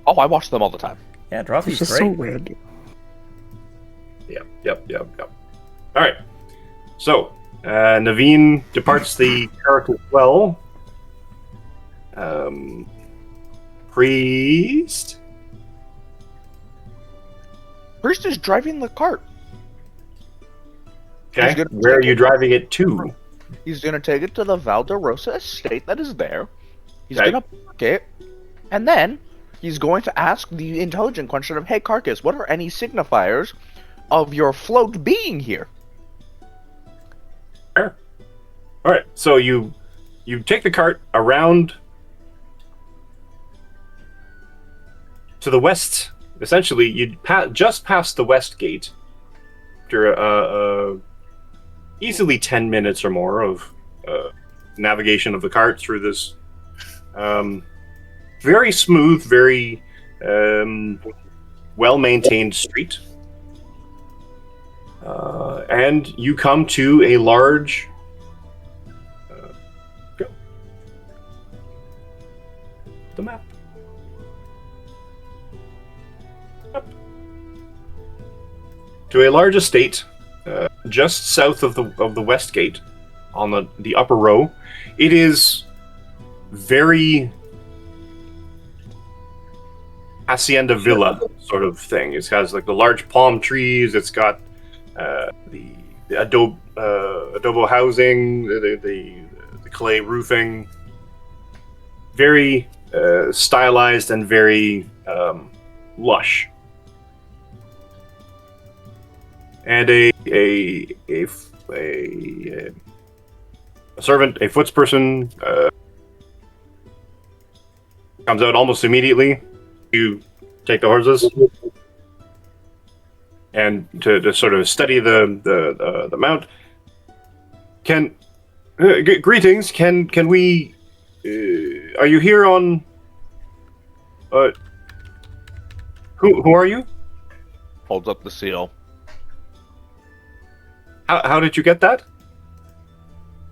Oh, I watch them all the time. Yeah, It's Drawfee's just great. so red. Yep. All right. So, Naveen departs the Caracas Well. Priest. Priest is driving the cart. Okay. He's good. Where are you driving it to? He's gonna take it to the Valderosa estate that is there. He's Okay. gonna park it, and then he's going to ask the intelligent question of, "Hey, Carcass, what are any signifiers of your float being here?" All right. So you take the cart around to the west. Essentially, you just past the west gate after easily 10 minutes or more of navigation of the cart through this very smooth, very well-maintained street. And you come to a large the map. To a large estate just south of the west gate on the upper row. It is very hacienda villa sort of thing. It has like the large palm trees. It's got the adobo housing, the clay roofing. Very stylized and very lush. And a servant, a footsperson, comes out almost immediately to take the horses and to sort of study the mount. Greetings. Can we? Are you here on? Who are you? Holds up the seal. How did you get that?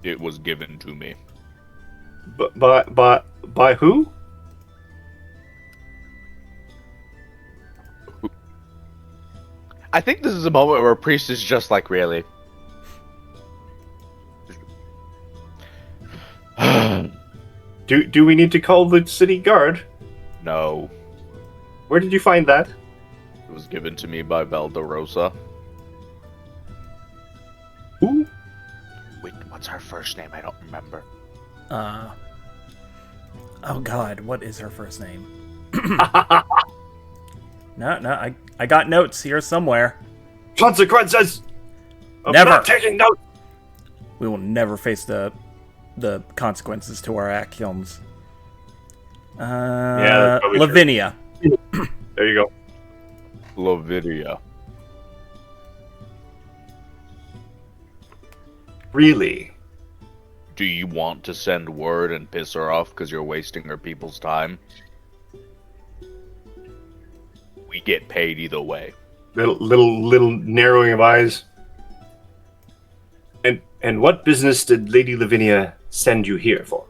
It was given to me. By who? I think this is a moment where Priest is just like, really? Do we need to call the city guard? No. Where did you find that? It was given to me by Valderosa. Who? Wait, what's her first name? I don't remember. Oh god, what is her first name? No, I got notes here somewhere. Consequences! I'm Never. not taking notes! We will never face the consequences to our actions. that's probably true. Lavinia. There you go. Lavinia. Really? Do you want to send word and piss her off because you're wasting her people's time? We get paid either way. Little narrowing of eyes. And what business did Lady Lavinia send you here for?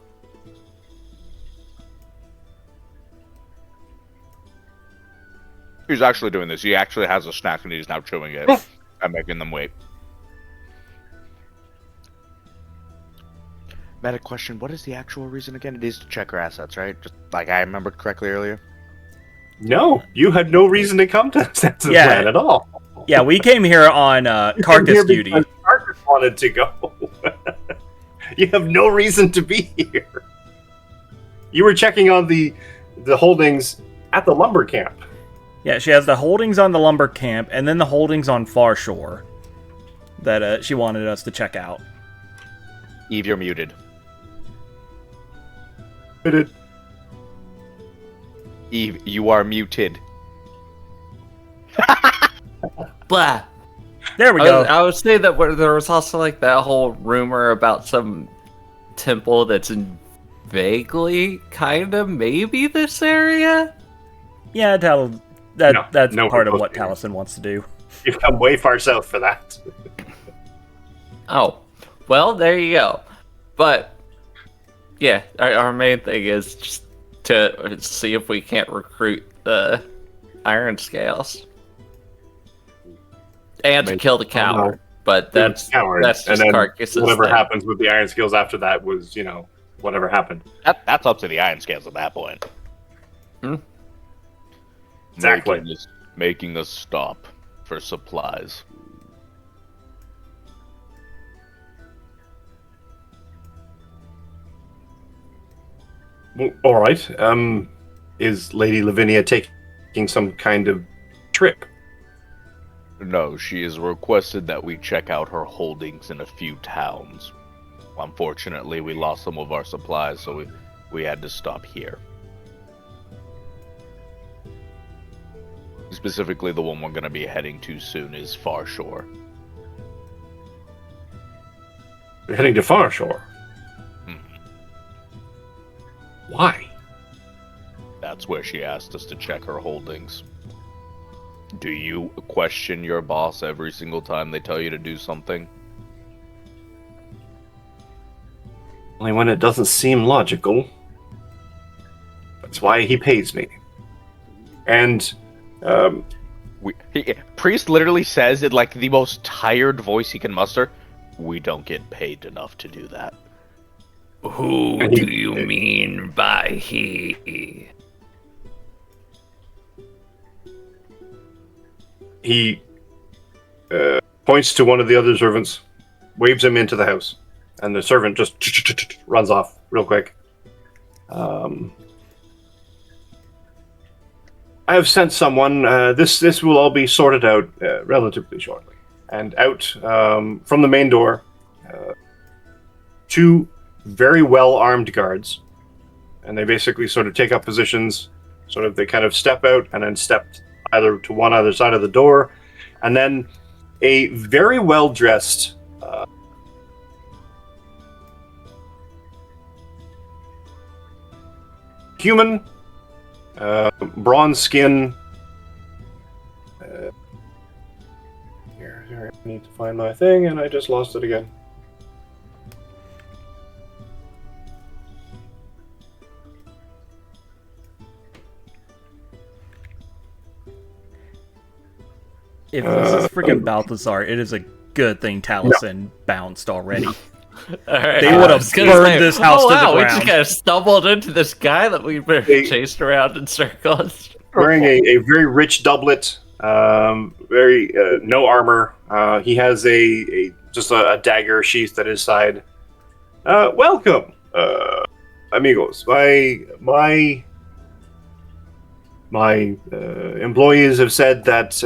He's actually doing this. He actually has a snack and he's now chewing it. I'm making them wait. Meta question, what is the actual reason again? It is to check her assets, right? Just like I remembered correctly earlier. No, you had no reason to come to Sense Yeah. Plan at all. Yeah, we came here on You came carcass here duty. because Carcass wanted to go. You have no reason to be here. You were checking on the holdings at the lumber camp. Yeah, she has the holdings on the lumber camp and then the holdings on Far Shore that she wanted us to check out. Eve, you're muted. Eve, you are muted. Blah. There we go. I would say that there was also like that whole rumor about some temple that's in vaguely, kind of, maybe this area. Yeah, No, that's no part of one what goes Taliesin wants to do. You've come way far south for that. Oh, well, there you go. But yeah, our main thing is just to see if we can't recruit the Iron Scales and to kill the coward. But that's Cowards. just then Carcass's whatever thing. happens with the Iron Skills after that was, whatever happened. That's up to the Iron Scales at that point. Exactly. Making a stop for supplies. Well, all right. Is Lady Lavinia taking some kind of trip? No, she has requested that we check out her holdings in a few towns. Unfortunately, we lost some of our supplies, so we had to stop here. Specifically, the one we're going to be heading to soon is Far Shore. We're heading to Far Shore. Why? That's where she asked us to check her holdings. Do you question your boss every single time they tell you to do something? Only when it doesn't seem logical. That's why he pays me. And, Priest literally says in like the most tired voice he can muster, we don't get paid enough to do that. Who do you mean by he? he points to one of the other servants, waves him into the house, and the servant just runs off real quick. I have sent someone. This will all be sorted out relatively shortly. And out from the main door, two very well-armed guards. And they basically sort of take up positions. They kind of step out and then step either to one other side of the door. And then a very well-dressed human, bronze skin. Here, I need to find my thing, and I just lost it again. If this is freaking Balthazar, it is a good thing Taliesin bounced already. Alright, They I would have was gonna burned say, this house to the wow, we ground. just kind of stumbled into this guy that we've been Hey. chased around in circles. Wearing a very rich doublet, very no armor. He has just a dagger sheathed at his side. Welcome, amigos. My employees have said that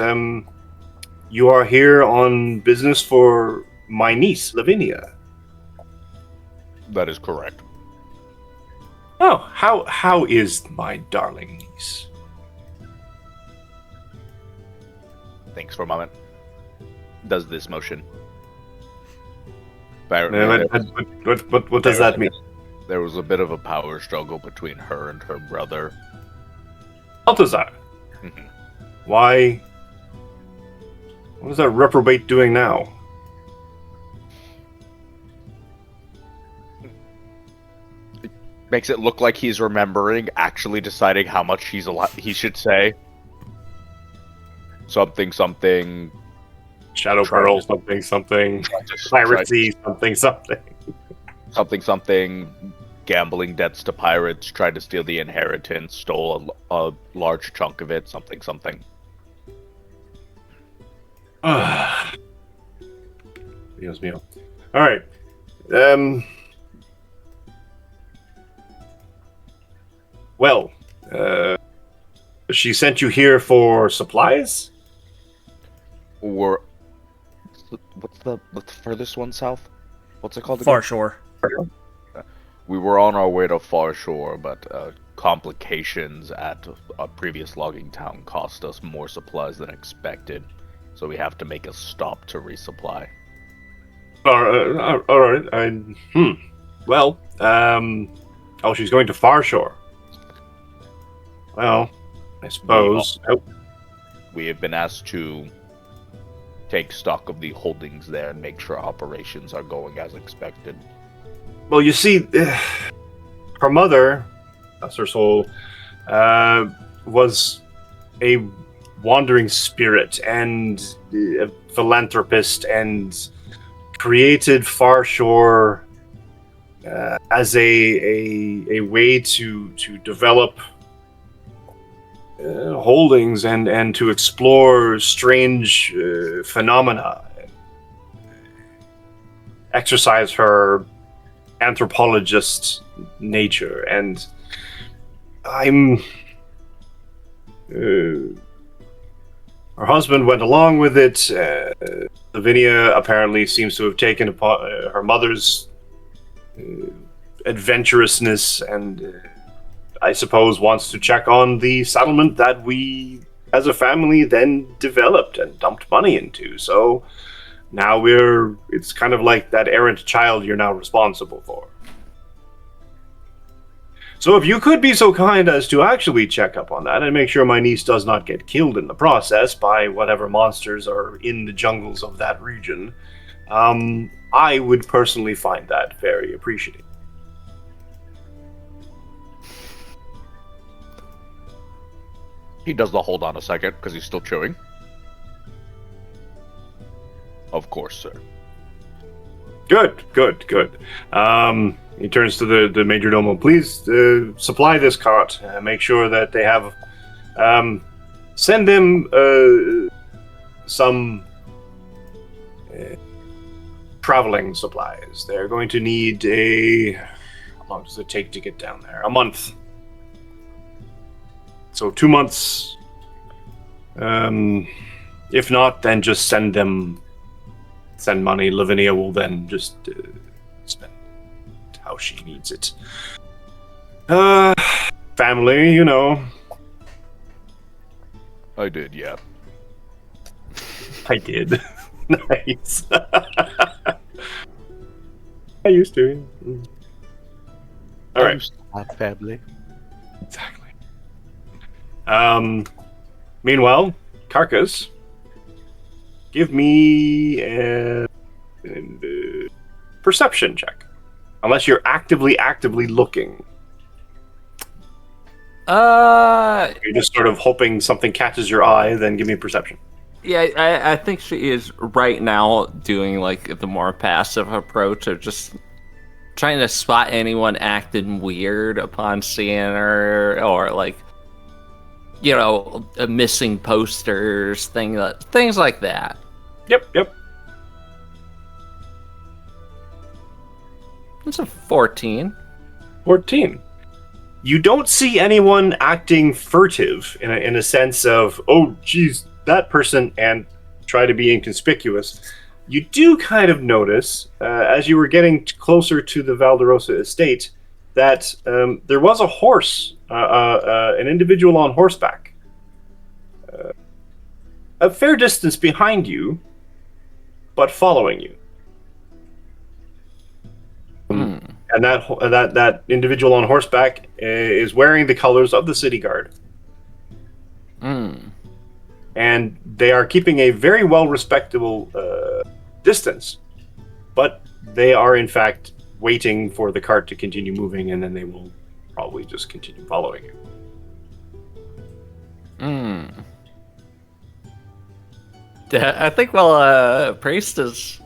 you are here on business for my niece, Lavinia. That is correct. Oh, how is my darling niece? Thanks for a moment. Does this motion. What does that mean? There was a bit of a power struggle between her and her brother. Balthazar, Mhm. why? What is that reprobate doing now? Makes it look like he's remembering, actually deciding how much he should say. Something. Shadow Try Pearl, to- something. Piracy, something. Something. Gambling debts to pirates. Tried to steal the inheritance. Stole a large chunk of it. Something. Dios mío. All right. Well, she sent you here for supplies? Or what's the furthest one south? What's it called again? Far shore. We were on our way to Far Shore, but complications at a previous logging town cost us more supplies than expected, so we have to make a stop to resupply. All right. Well, oh, she's going to Far Shore. Well, I suppose. We have been asked to take stock of the holdings there and make sure operations are going as expected. Well, you see, her mother, bless her soul, was a wandering spirit and a philanthropist and created Far Shore as a way to develop holdings and to explore strange phenomena, exercise her anthropologist nature, and her husband went along with it. Lavinia apparently seems to have taken upon her mother's adventurousness and I suppose wants to check on the settlement that we as a family then developed and dumped money into. So now it's kind of like that errant child you're now responsible for. So if you could be so kind as to actually check up on that and make sure my niece does not get killed in the process by whatever monsters are in the jungles of that region, I would personally find that very appreciative. He does the hold on a second because he's still chewing. Of course, sir. Good. He turns to the major domo. Please supply this cart. Make sure that they have. Send them some traveling supplies. They're going to need how long does it take to get down there? A month. So 2 months. If not, then just send money. Lavinia will then just spend how she needs it. Family, you know. I did, yeah. I did. Nice. I used to. All right. Not family. Exactly. Meanwhile, Carcass, give me a perception check. Unless you're actively looking. You're just sort of hoping something catches your eye, then give me a perception. Yeah, I think she is right now doing like the more passive approach of just trying to spot anyone acting weird upon seeing her, or like, missing posters, things like that. Yep. It's a 14. 14. You don't see anyone acting furtive in a sense of, oh, geez, that person, and try to be inconspicuous. You do kind of notice, as you were getting closer to the Valderosa estate, that there was a horse, an individual on horseback, a fair distance behind you, but following you. And that individual on horseback is wearing the colors of the city guard. And they are keeping a very well respectable distance, but they are in fact waiting for the cart to continue moving, and then they will probably just continue following you. I think while Priest is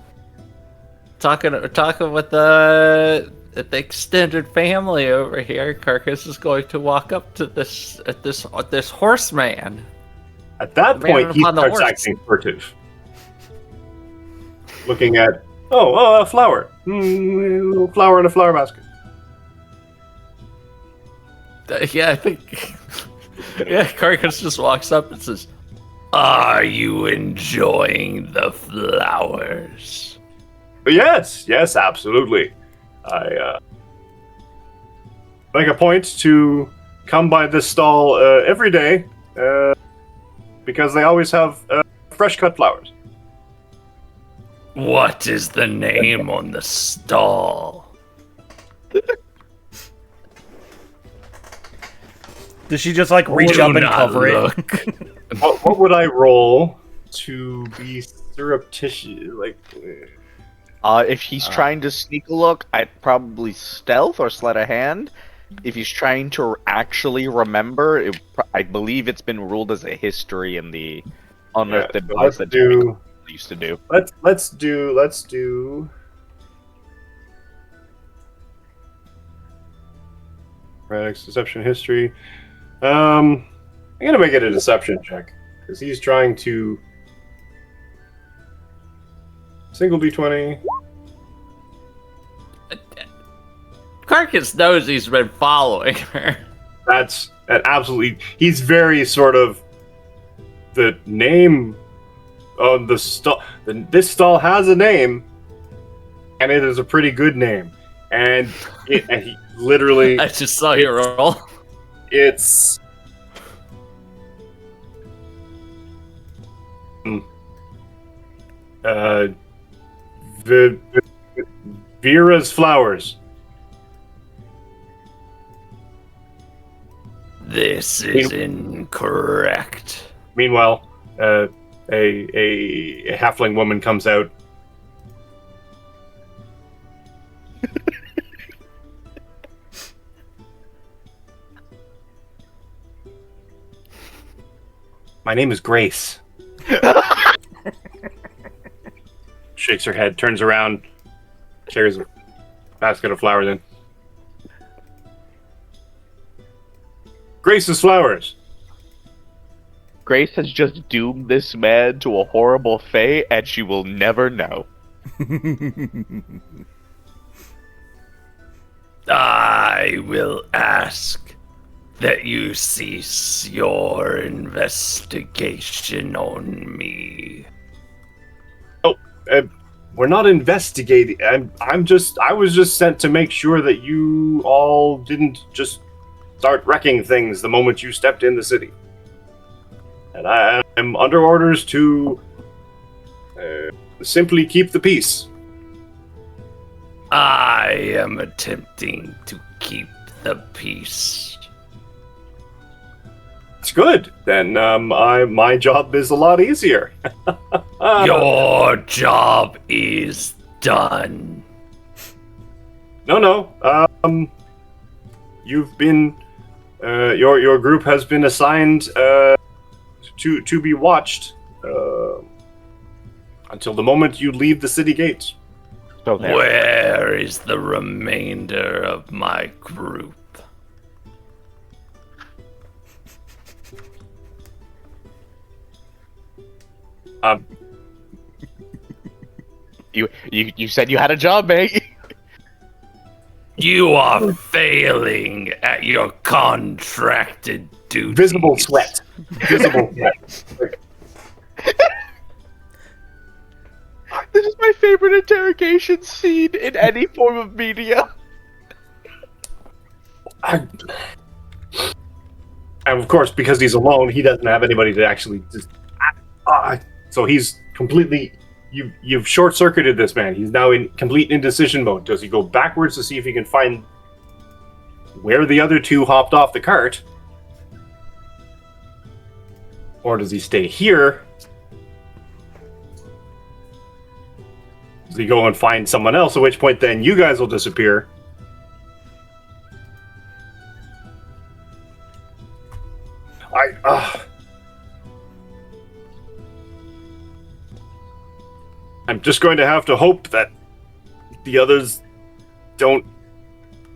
talking with the extended family over here, Carcass is going to walk up to this horseman. At that point, he upon the starts horse. acting furtive, looking at a flower, a little flower in a flower basket. Yeah, I think. Yeah, Carcass just walks up and says, "Are you enjoying the flowers?" Yes, absolutely. I make a point to come by this stall every day because they always have fresh cut flowers. What is the name on the stall? Does she just like reach up and cover it? What would I roll to be surreptitious? Like, If he's trying to sneak a look, I'd probably stealth or sleight of hand. If he's trying to actually remember, I believe it's been ruled as a history in the unearthed advice that people used to do. Let's do. Radix deception history. I'm gonna make it a deception check because he's trying to single d20. Carcass knows he's been following her. That's an absolutely. He's very sort of the name of the stall. This stall has a name, and it is a pretty good name. And he literally. I just saw you roll. It's. Vera's flowers. This is incorrect. Meanwhile, a halfling woman comes out. My name is Grace. Shakes her head, turns around, carries a basket of flowers in. Grace's flowers. Grace has just doomed this man to a horrible fate, and she will never know. I will ask that you cease your investigation on me. We're not investigating. I was just sent to make sure that you all didn't just start wrecking things the moment you stepped in the city. And I am under orders to simply keep the peace. I am attempting to keep the peace. It's good. Then my job is a lot easier. Your job is done. No. You've been your group has been assigned to be watched until the moment you leave the city gates. So there. Where is the remainder of my group? You said you had a job, mate. You are failing at your contracted duties. Visible sweat. Visible sweat. This is my favorite interrogation scene in any form of media. And of course, because he's alone, he doesn't have anybody to actually just. So he's completely. You've short-circuited this man. He's now in complete indecision mode. Does he go backwards to see if he can find where the other two hopped off the cart? Or does he stay here? Does he go and find someone else, at which point then you guys will disappear? I'm just going to have to hope that the others don't...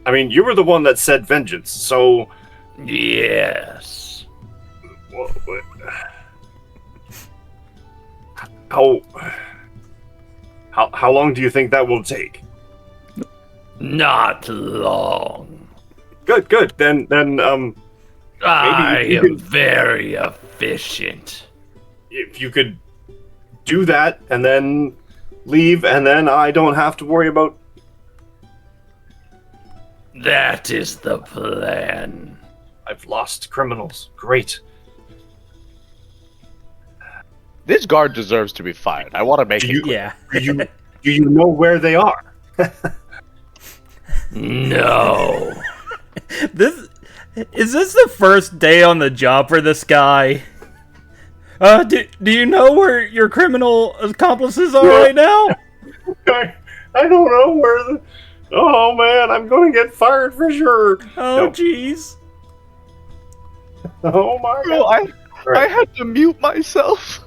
I mean, you were the one that said vengeance, so... Yes. How long do you think that will take? Not long. Good. Then I you am could- very efficient. if you could do that and then leave, and then I don't have to worry about... That is the plan. I've lost criminals. Great. This guard deserves to be fired. I want to make it. Yeah. Do you know where they are? No. Is this the first day on the job for this guy? Do you know where your criminal accomplices are right now? I don't know where the... Oh man, I'm going to get fired for sure. Oh, No. jeez. Oh my Bro, god. I had to mute myself.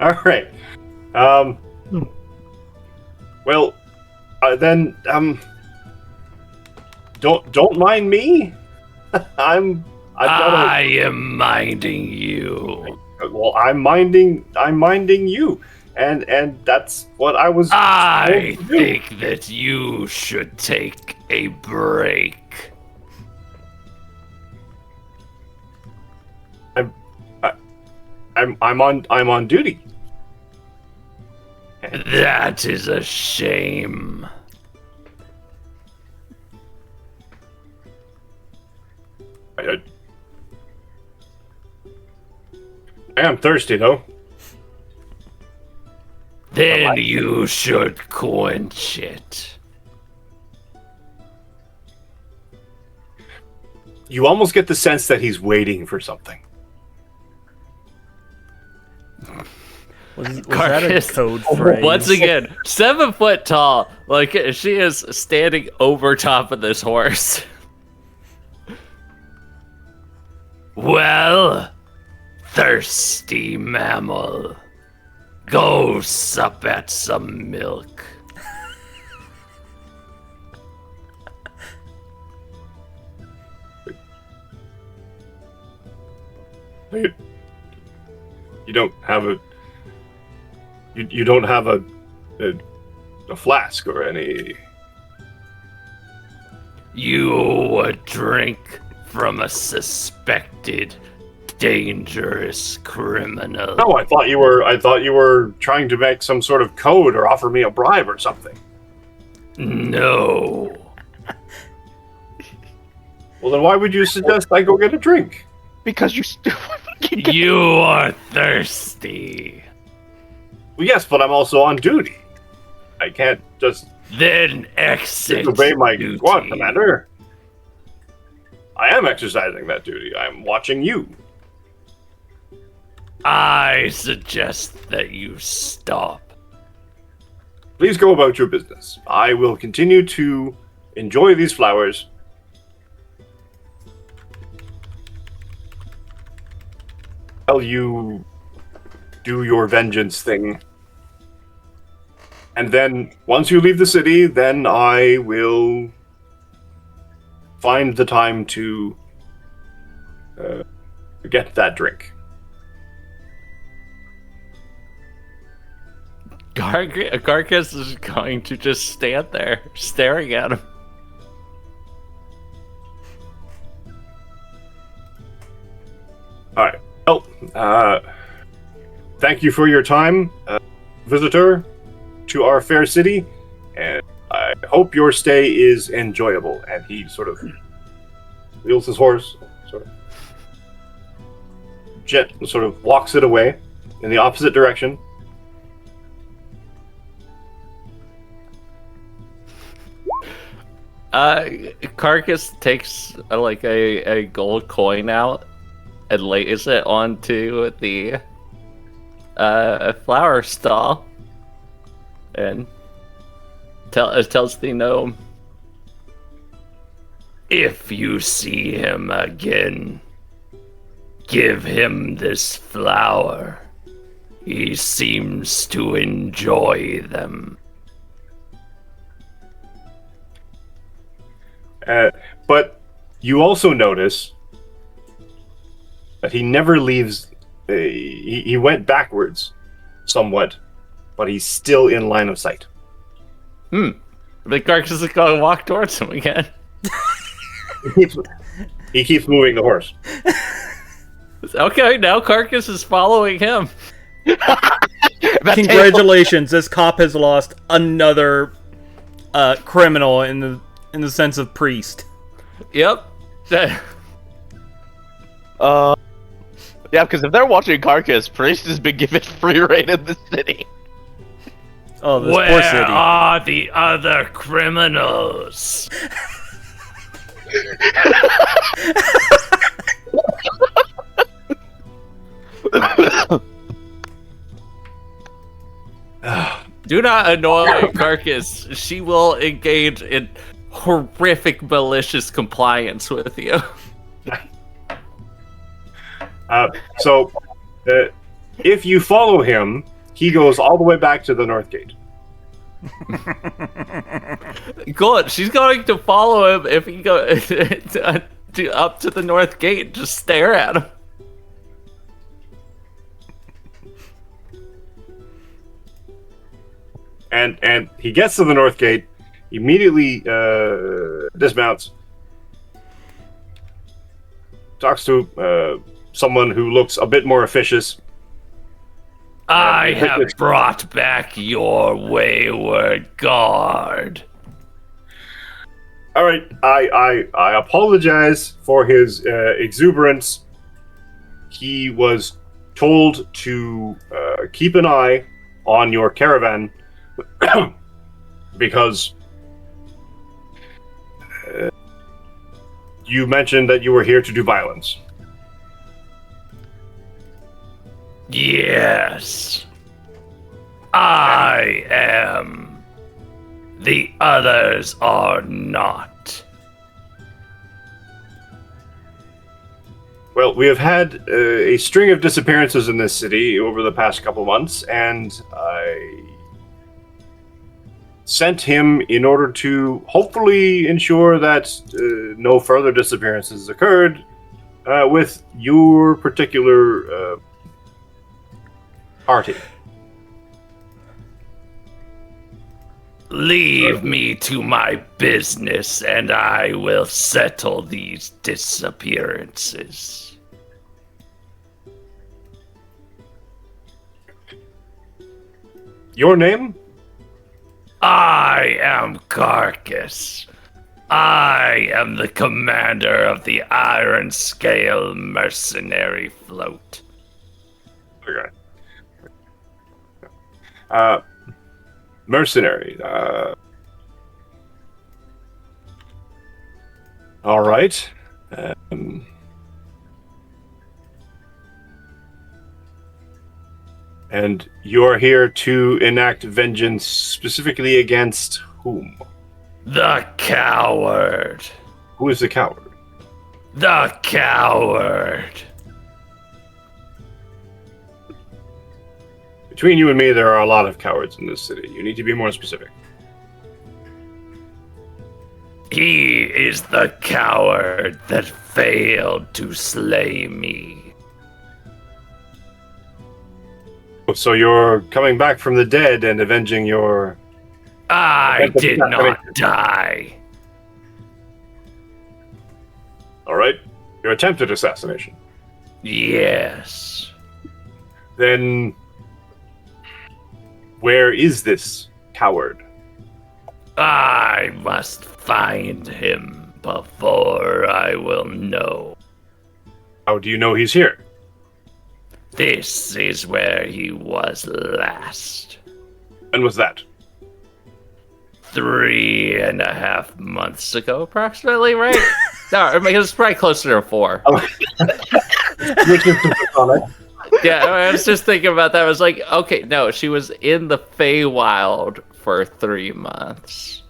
All right. Well, then don't mind me. I've got I am minding you. well, I'm minding you, and that's what I was. I supposed to do. think that you should take a break. I'm on duty. That is a shame. I am thirsty though. Then you should quench it. You almost get the sense that he's waiting for something. Was that a Carcass, code phrase? once again, 7 foot tall. Like, she is standing over top of this horse. Well, thirsty mammal, go sup at some milk. You don't have a. You don't have a flask or any. You would drink from a suspected dangerous criminal. No, I thought you were trying to make some sort of code or offer me a bribe or something. No. Well, then why would you suggest I go get a drink? Because you You are thirsty. Well, yes, but I'm also on duty. I can't just Then exit. disobey my duty. squad commander. I am exercising that duty. I'm watching you. I suggest that you stop. Please go about your business. I will continue to enjoy these flowers. while you do your vengeance thing. And then, once you leave the city, then I will find the time to get that drink. Carcass is going to just stand there, staring at him. All right. Well, thank you for your time, visitor, to our fair city, and I hope your stay is enjoyable. And he sort of wheels his horse, sort of walks it away in the opposite direction. Carcass takes a gold coin out and lays it onto the flower stall and tells the gnome, "If you see him again, give him this flower. He seems to enjoy them." But you also notice that he never leaves. He went backwards somewhat, but he's still in line of sight. The Carcass is going to walk towards him again. He keeps moving the horse. Okay, now Carcass is following him. Congratulations, this cop has lost another criminal in the sense of priest. Yep. Yeah, because if they're watching Carcass, Priest has been given free reign in the city. Oh, this Where poor city. are the other criminals? Do not annoy Carcass. She will engage in horrific, malicious compliance with you. So, if you follow him, he goes all the way back to the North Gate. Good. She's going to follow him if he go up to the North Gate. Just stare at him. And he gets to the North Gate, immediately dismounts, talks to someone who looks a bit more officious. I have brought back your wayward guard. All right, I apologize for his exuberance. He was told to keep an eye on your caravan because you mentioned that you were here to do violence. Yes, I am. The others are not. Well, we have had a string of disappearances in this city over the past couple months, and I sent him in order to hopefully ensure that no further disappearances occurred with your particular party. Leave me to my business, and I will settle these disappearances. Your name? I am Carcass. I am the commander of the Iron Scale Mercenary Float. Okay. Mercenary. All right. And you're here to enact vengeance specifically against whom? The coward. Who is the coward? The coward. Between you and me, there are a lot of cowards in this city. You need to be more specific. He is the coward that failed to slay me. So you're coming back from the dead and avenging your... I did not die. All right. Your attempted assassination. Yes. Then... where is this coward? I must find him before I will know. How do you know he's here? This is where he was last. When was that? 3.5 months ago, approximately, right? No, I mean, it's probably closer to 4. Which is the Yeah, I was just thinking about that. I was like, okay, no, she was in the Feywild for 3 months.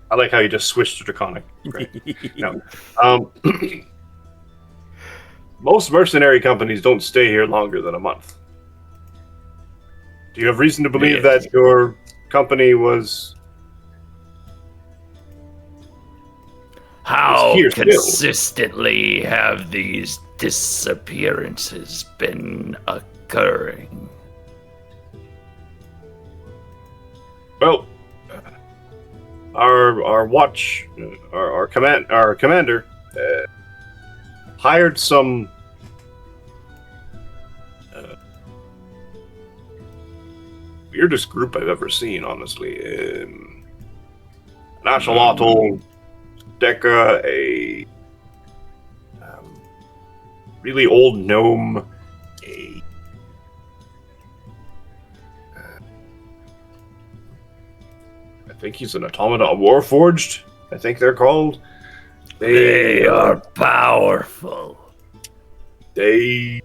I like how you just switched to Draconic. Great. No. Most mercenary companies don't stay here longer than a month. Do you have reason to believe that your company was... How here still? consistently have these disappearances been occurring? Well, our watch, our commander hired some weirdest group I've ever seen, honestly. An axolotl, Deca, a really old gnome, I think he's an automaton, warforged, I think they're called. They are powerful. They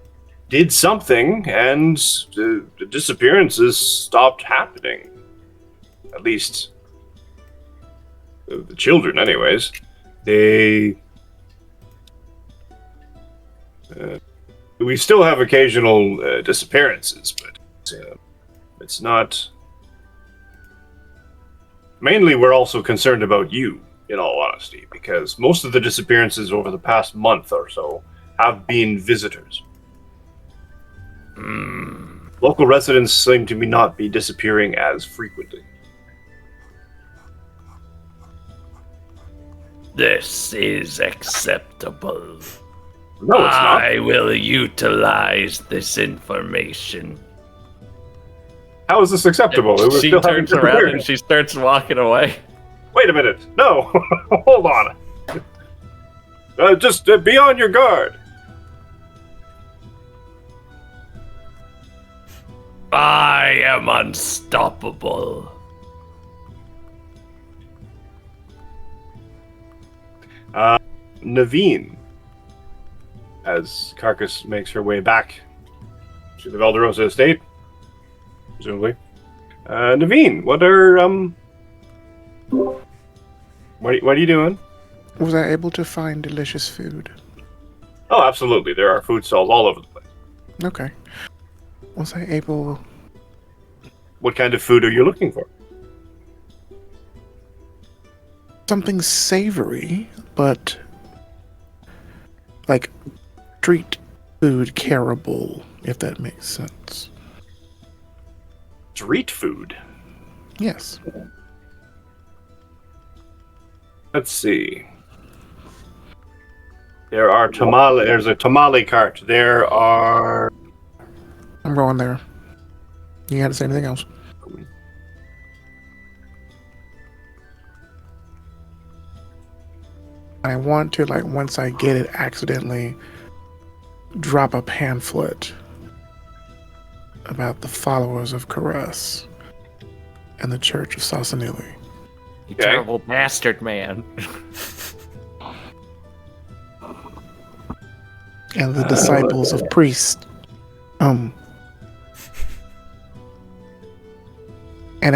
did something, and the disappearances stopped happening. At least, the children, anyways. They... we still have occasional disappearances, but it's not... Mainly, we're also concerned about you, in all honesty, because most of the disappearances over the past month or so have been visitors. Local residents seem to not be disappearing as frequently. This is acceptable. No, it's not. I will utilize this information. How is this acceptable? It was She still having turns around and disappearance. she starts walking away. Wait a minute. No. Hold on. Just be on your guard. I am unstoppable. Naveen, as Carcass makes her way back to the Valderosa estate, presumably. Naveen, what are you doing? Was I able to find delicious food? Oh, absolutely. There are food stalls all over the place. Okay. Was I able... What kind of food are you looking for? Something savory, but... like, street food careable, if that makes sense. Street food? Yes. Let's see. There's a tamale cart. There are... I'm going there. You gotta say anything else? I want to, like, once I get it, accidentally drop a pamphlet about the followers of Caress and the Church of Sassanili. You terrible bastard, man. And the disciples of Priest. And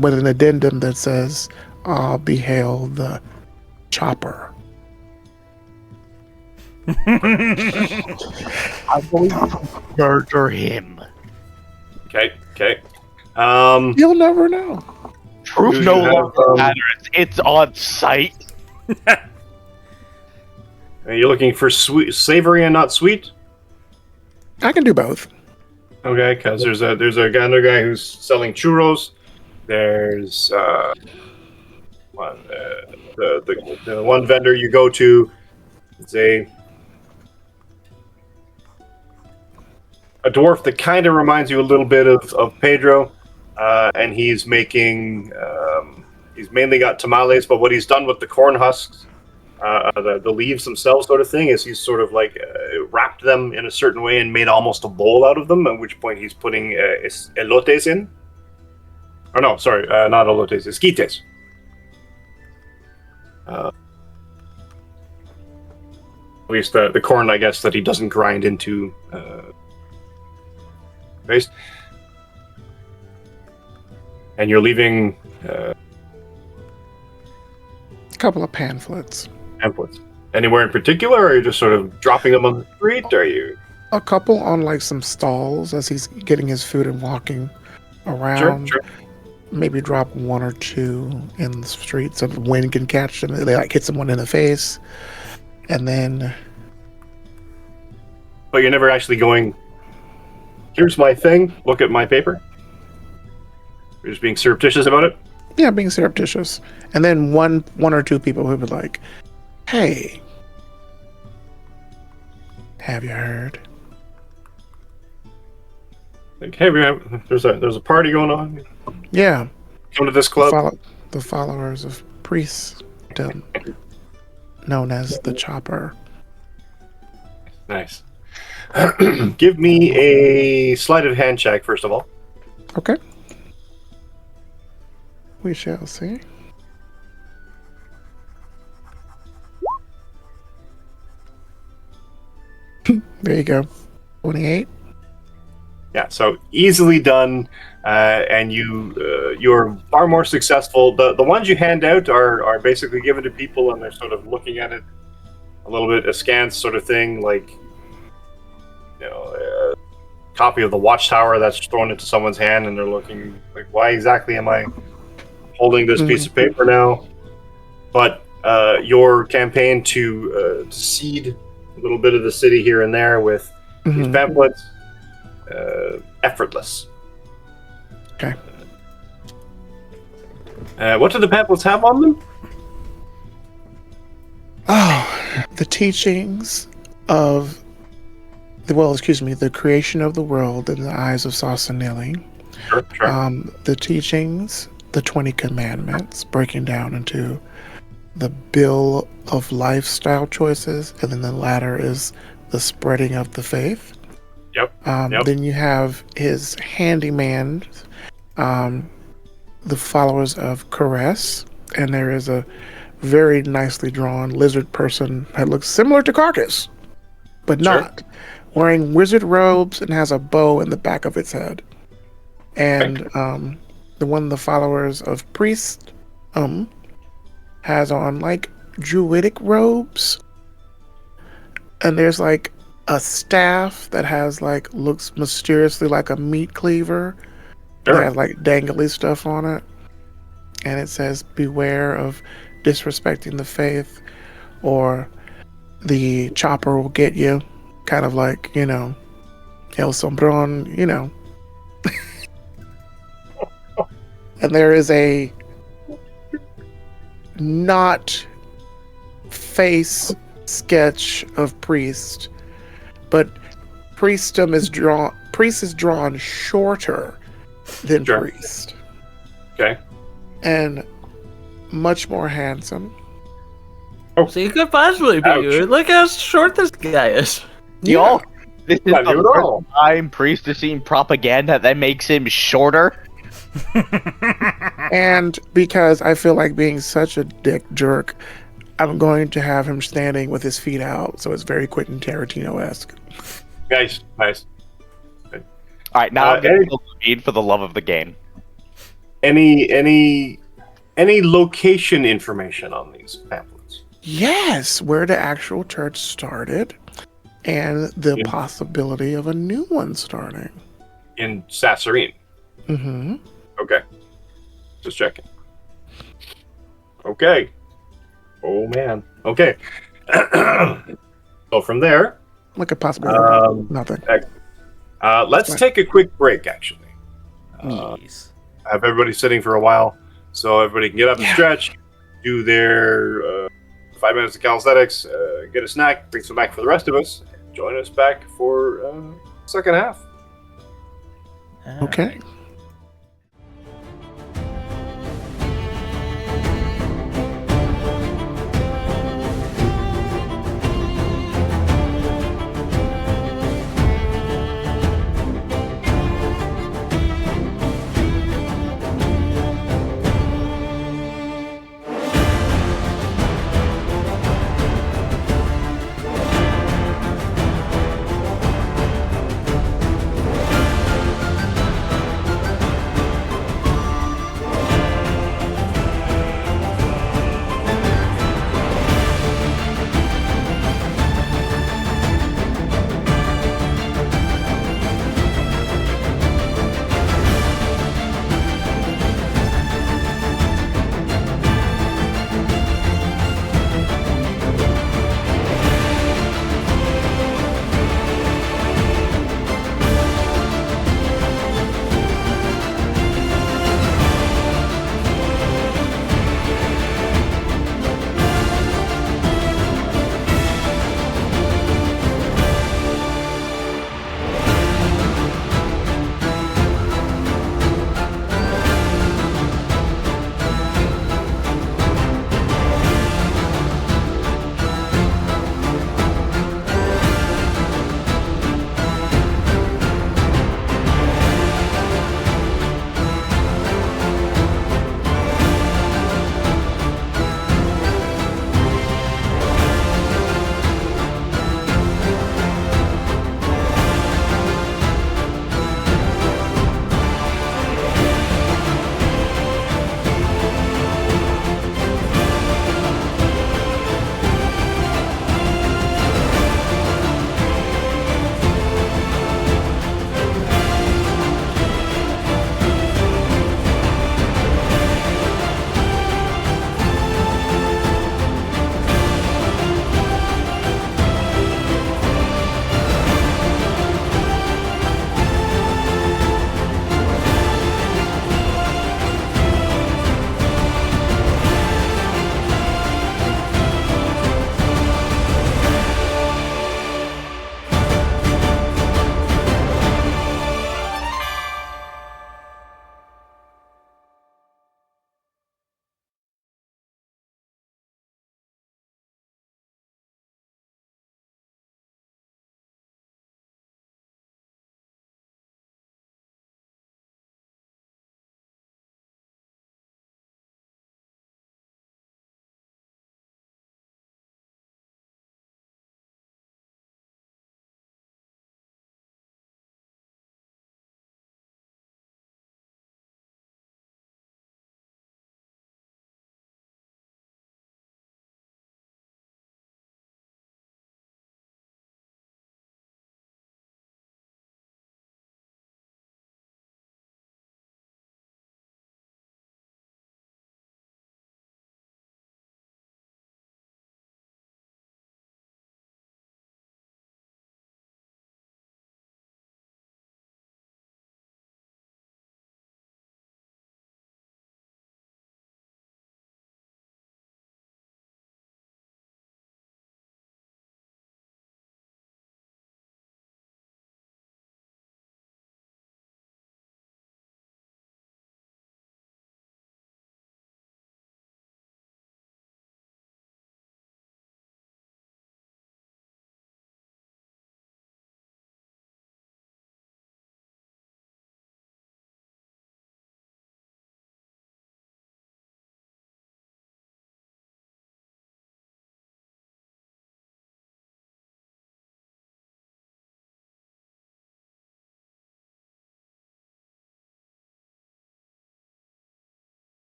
with an addendum that says, "All behail the chopper." I believe murder him. Okay. Okay. You'll never know. Proof Do no you have, longer matters. It's on site. Are you looking for sweet, savory, and not sweet? I can do both. Okay, because there's another guy who's selling churros. There's the one vendor you go to. It's a dwarf that kind of reminds you a little bit of Pedro, and he's making he's mainly got tamales, but what he's done with the corn husks, the leaves themselves, sort of thing, is he's sort of like wrapped them in a certain way and made almost a bowl out of them. At which point he's putting elotes in. Oh no, sorry, not elotes, esquites. At least the corn, I guess, that he doesn't grind into paste. And you're leaving A couple of pamphlets. pamphlets. Anywhere in particular, or are you just sort of dropping them on the street? Or are you? A couple on like some stalls as he's getting his food and walking around. Sure. Maybe drop one or two in the street so the wind can catch them. They like hit someone in the face. And then But you're never actually going, here's my thing, look at my paper. You're just being surreptitious about it? yeah, being surreptitious. And then one or two people who would like, hey, have you heard? Like, hey, there's a party going on. Yeah. Come to this club. The followers of priestdom, known as the Chopper. Nice. Give me a sleight of hand check, first of all. Okay. We shall see. There you go. 28. Yeah, so easily done, and you're far more successful. The ones you hand out are basically given to people, and they're sort of looking at it a little bit askance, sort of thing, like a copy of the Watchtower that's thrown into someone's hand, and they're looking like, why exactly am I holding this piece of paper now? But your campaign to seed a little bit of the city here and there with these pamphlets. Effortless. Okay. What do the pamphlets have on them? Oh, the teachings of the creation of the world in the eyes of Sassanili. Sure. The teachings, the 20 commandments, breaking down into the bill of lifestyle choices, and then the latter is the spreading of the faith. Yep. Then you have his handyman, the followers of Caress, and there is a very nicely drawn lizard person that looks similar to Carcass, but not, wearing wizard robes and has a bow in the back of its head. And the followers of Priest has on like druidic robes, and there's like a staff that has like looks mysteriously like a meat cleaver. It has like dangly stuff on it, and it says beware of disrespecting the faith or the chopper will get you, kind of like, El Sombron, And there is a not face sketch of Priest, but Priest is drawn shorter than Priest. Okay. And much more handsome. So you could possibly be good. Look how short this guy is. Y'all, this is Not you the at all. first time Priest has seen propaganda that makes him shorter. And because I feel like being such a dick jerk, I'm going to have him standing with his feet out, so it's very Quentin Tarantino-esque. Nice. All right, now I'm going to feed for the love of the game. Any location information on these pamphlets? Yes, where the actual church started, and the possibility of a new one starting. In Sasserine. Mm-hmm. Okay. Just checking. Okay. Oh man. Okay. So from there, What could possibly nothing. let's take a quick break. Actually, Yes. have everybody sitting for a while, so everybody can get up and stretch, do their 5 minutes of calisthenics, get a snack, bring some back for the rest of us, and join us back for second half. Okay.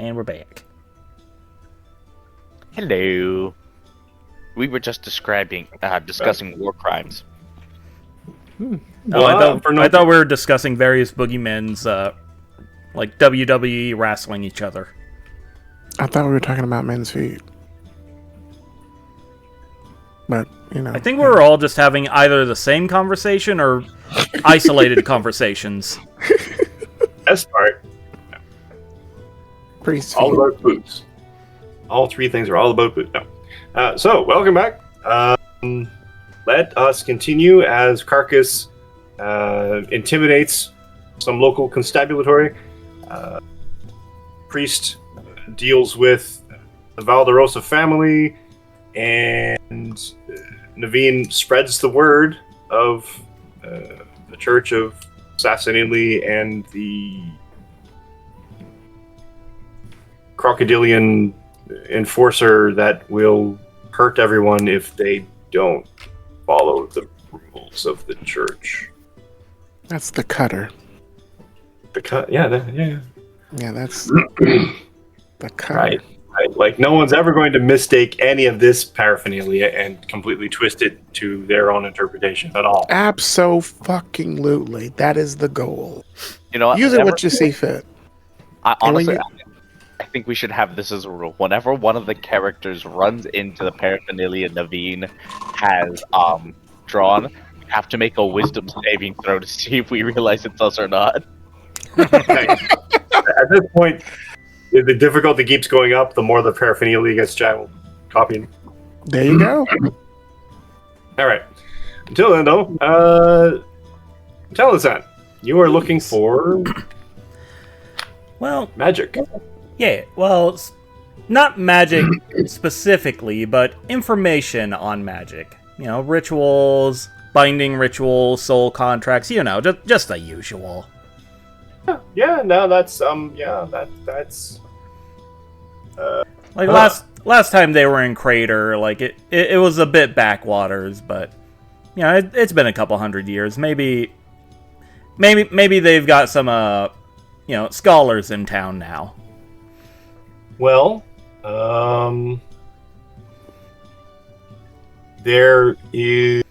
And we're back. Hello. We were just discussing war crimes. Oh, Well, I thought we were discussing various boogeymen's, like WWE wrestling each other. I thought we were talking about men's feet. But, I think we were all just having either the same conversation or isolated conversations. Best part, priest all feet. about boots. All three things are all about boots. No. So, welcome back. Let us continue as Carcass intimidates some local constabulary. Priest deals with the Valderosa family, and Naveen spreads the word of the Church of Sassanili and the crocodilian enforcer that will hurt everyone if they don't follow the rules of the church. That's the cutter. The cut, yeah. Yeah, that's the cutter. Right. Like, no one's ever going to mistake any of this paraphernalia and completely twist it to their own interpretation at all. Abso-fucking-lutely. That is the goal. You know what? Use it what you see fit. Honestly, I think we should have this as a rule. Whenever one of the characters runs into the paraphernalia Naveen has drawn, we have to make a wisdom saving throw to see if we realize it's us or not. At this point, if the difficulty keeps going up, the more the paraphernalia gets copied. There you go. All right. Until then, though, tell us that you are looking for Well, magic. yeah, well, not magic specifically, but information on magic. You know, rituals, binding rituals, soul contracts, you know, just the usual. Yeah, no, that's that's Like last time they were in Crater, like it was a bit backwaters, but you know, it's been a couple hundred years. Maybe they've got some you know, scholars in town now. well, there is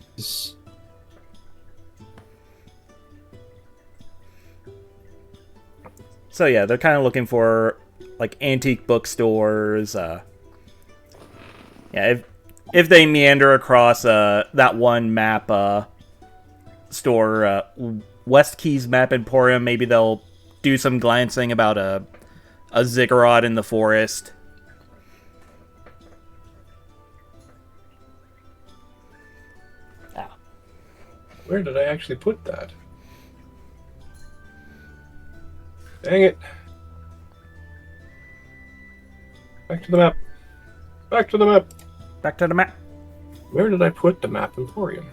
So yeah, they're kind of looking for like antique bookstores. Yeah, if they meander across that one map store, West Keys Map Emporium, maybe they'll do some glancing about a ziggurat in the forest. Where did I actually put that? Dang it. Back to the map. Back to the map. Back to the map. Where did I put the map emporium?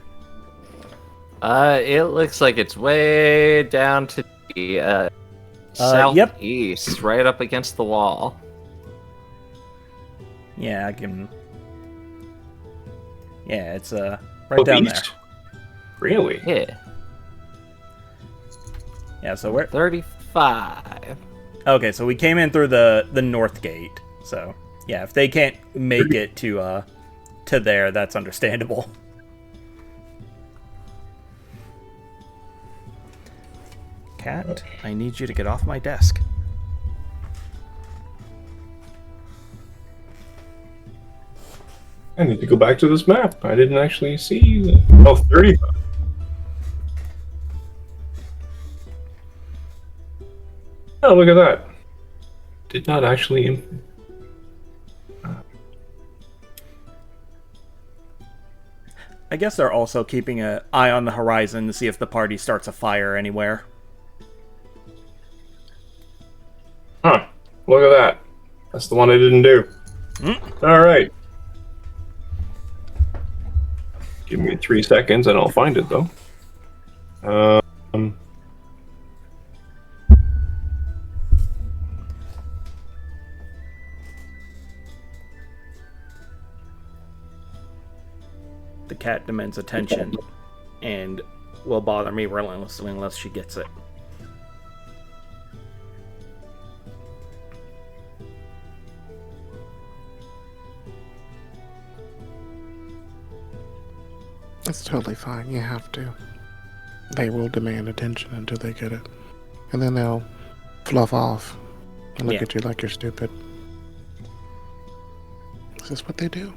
It looks like it's way down to the southeast, right up against the wall. Yeah, I can. Yeah, it's right down there. Really? Yeah, Yeah, so we're 35. okay. So we came in through the north gate. So yeah, if they can't make it to there, that's understandable. Cat, I need you to get off my desk. I need to go back to this map. I didn't actually see the... Oh, 35. Oh, look at that. Did not actually... I guess they're also keeping an eye on the horizon to see if the party starts a fire anywhere. Huh. Look at that. That's the one I didn't do. All right. Give me 3 seconds and I'll find it, though. The cat demands attention and will bother me relentlessly unless she gets it. It's totally fine. You have to. They will demand attention until they get it. And then they'll fluff off and look Yeah. at you like you're stupid. This is what they do.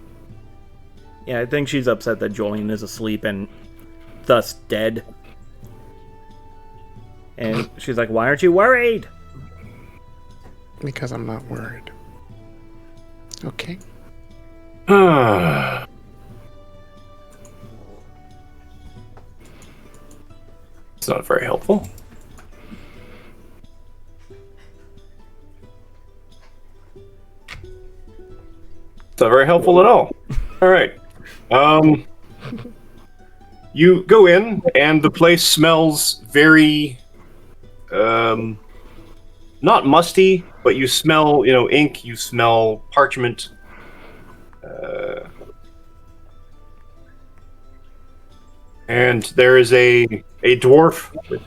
Yeah, I think she's upset that Julian is asleep and thus dead. And she's like, why aren't you worried? Because I'm not worried. Okay. It's not very helpful. It's not very helpful at all. All right. You go in, and the place smells very, not musty, but you smell, ink. You smell parchment. And there is a dwarf with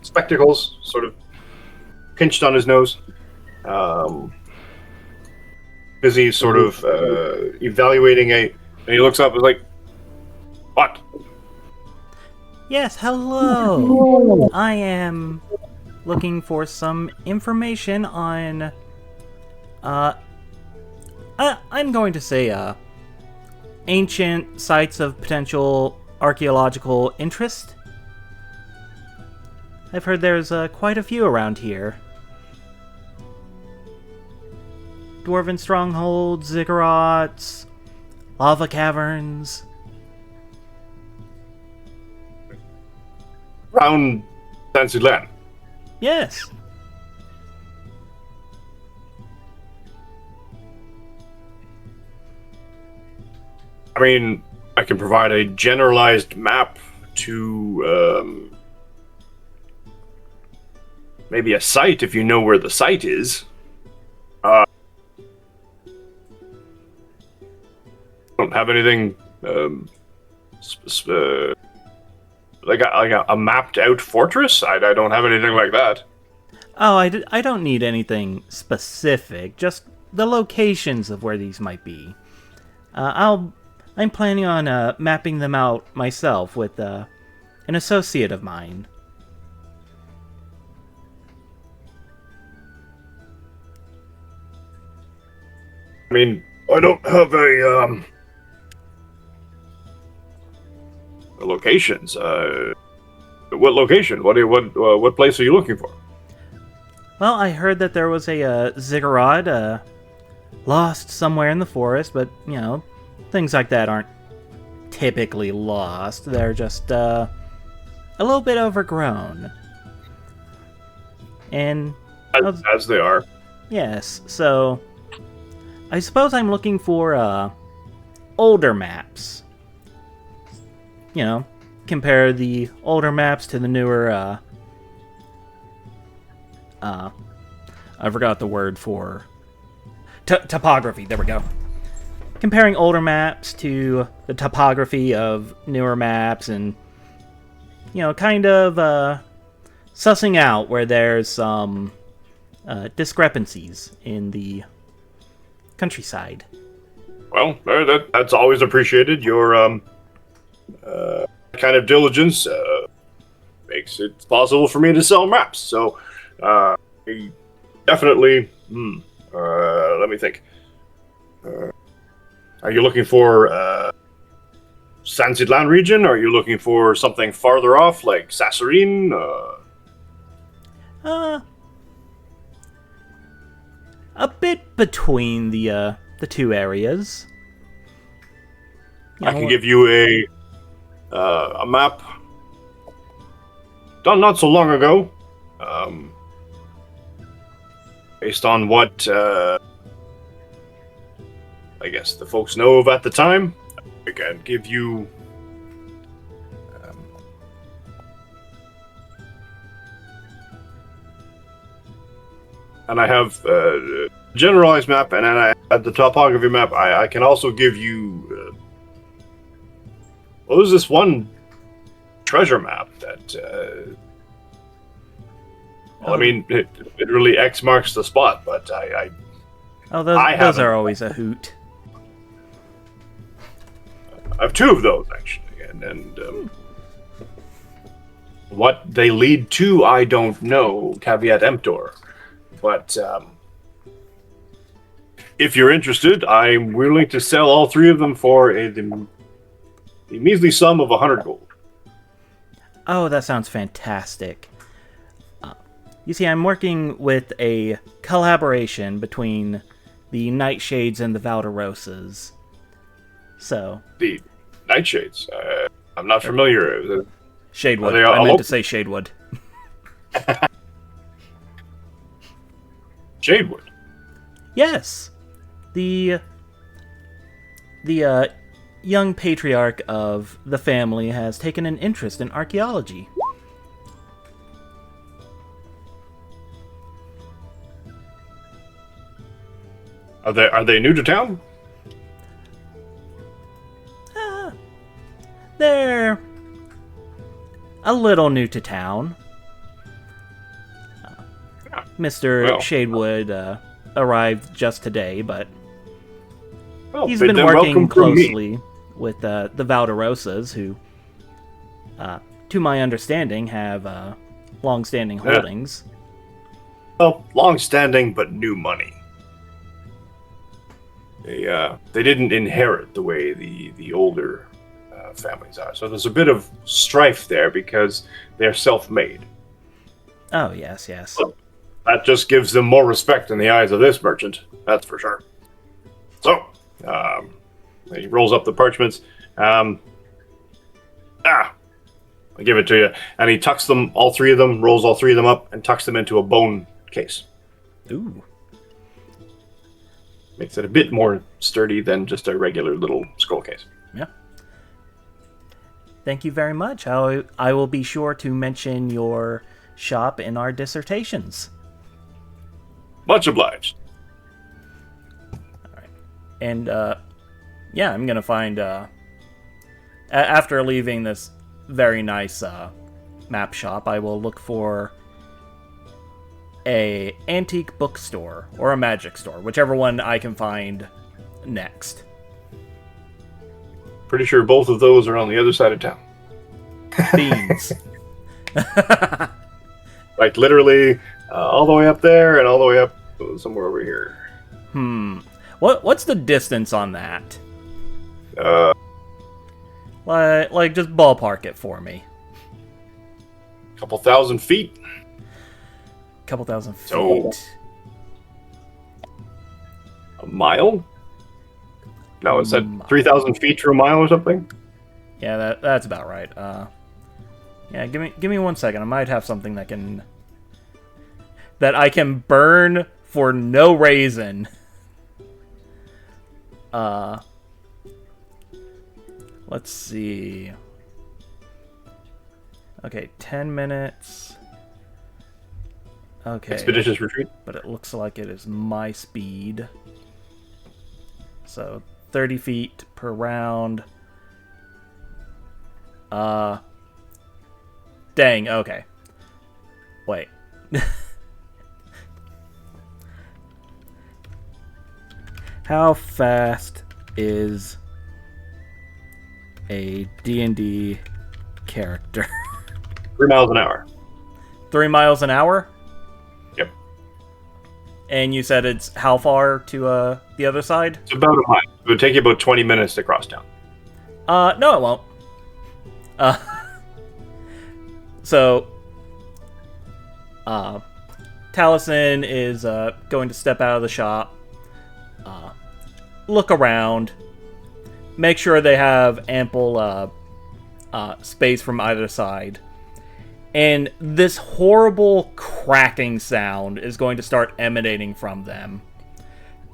spectacles, sort of pinched on his nose, busy sort of evaluating and he looks up and is like, "What?" Yes, hello. I am looking for some information on, I'm going to say, ancient sites of potential archaeological interest. I've heard there's quite a few around here. Dwarven strongholds, ziggurats, lava caverns. Round Fancy Land. Yes. I mean, I can provide a generalized map to maybe a site if you know where the site is. Don't have anything like a mapped out fortress. I don't have anything like that. Oh, I don't need anything specific, just the locations of where these might be. I'm planning on mapping them out myself with an associate of mine. I mean, I don't have a locations. What location? What place are you looking for? Well, I heard that there was a ziggurat lost somewhere in the forest, but, things like that aren't typically lost. They're just a little bit overgrown. And As they are. yes, so I suppose I'm looking for older maps. Compare the older maps to the newer I forgot the word for topography. There we go. Comparing older maps to the topography of newer maps and, kind of sussing out where there's some discrepancies in the countryside. Well, that's always appreciated. Your kind of diligence makes it possible for me to sell maps. So, definitely. Let me think. Are you looking for Sansidlan region? Or are you looking for something farther off, like Sasserine? A bit between the two areas. I can give you a map done not so long ago, based on what I guess the folks know of at the time. I can give you and I have a generalized map, and then at the topography map, I can also give you well, there's this one treasure map that well, I mean, it really X marks the spot, but those are always a hoot. I have two of those, actually, and what they lead to, I don't know. Caveat emptor. But if you're interested, I'm willing to sell all 3 of them for the measly sum of 100 gold. Oh, that sounds fantastic. You see, I'm working with a collaboration between the Nightshades and the Valderosas. So... The Nightshades? I'm not familiar. Shadewood. I meant to say Shadewood. Shadewood? Yes. The young patriarch of the family has taken an interest in archaeology. Are they new to town? They're a little new to town. Mr. Shadewood arrived just today, but he's been working closely with the Valderosas, who, to my understanding, have long-standing holdings. Well, long-standing, but new money. They didn't inherit the way the older families are. So there's a bit of strife there because they're self-made. Oh, yes, yes. But that just gives them more respect in the eyes of this merchant. That's for sure. So, he rolls up the parchments. I give it to you. And he tucks them, all 3 of them, rolls all 3 of them up, and tucks them into a bone case. Ooh. Makes it a bit more sturdy than just a regular little scroll case. Yeah. Thank you very much. I will be sure to mention your shop in our dissertations. Much obliged. All right. And, yeah, I'm going to find, after leaving this very nice map shop, I will look for a antique bookstore or a magic store, whichever one I can find next. Pretty sure both of those are on the other side of town. Beans. Like literally all the way up there and all the way up somewhere over here. What's the distance on that? Uh, Like just ballpark it for me. Couple thousand feet. Couple thousand feet. So, a mile? No, it said 3,000 feet to a mile or something. Yeah, that's about right. Yeah, give me 1 second. I might have something that I can burn for no reason. Let's see. Okay, 10 minutes. Okay. Expeditious retreat. But it looks like it is my speed. So 30 feet per round. Dang, okay. Wait. How fast is a D&D character? 3 miles an hour. 3 miles an hour? Yep. And you said it's how far to the other side? It's about a mile. It would take you about 20 minutes to cross town. No, it won't. So, Taliesin is going to step out of the shop, look around, make sure they have ample space from either side, and this horrible cracking sound is going to start emanating from them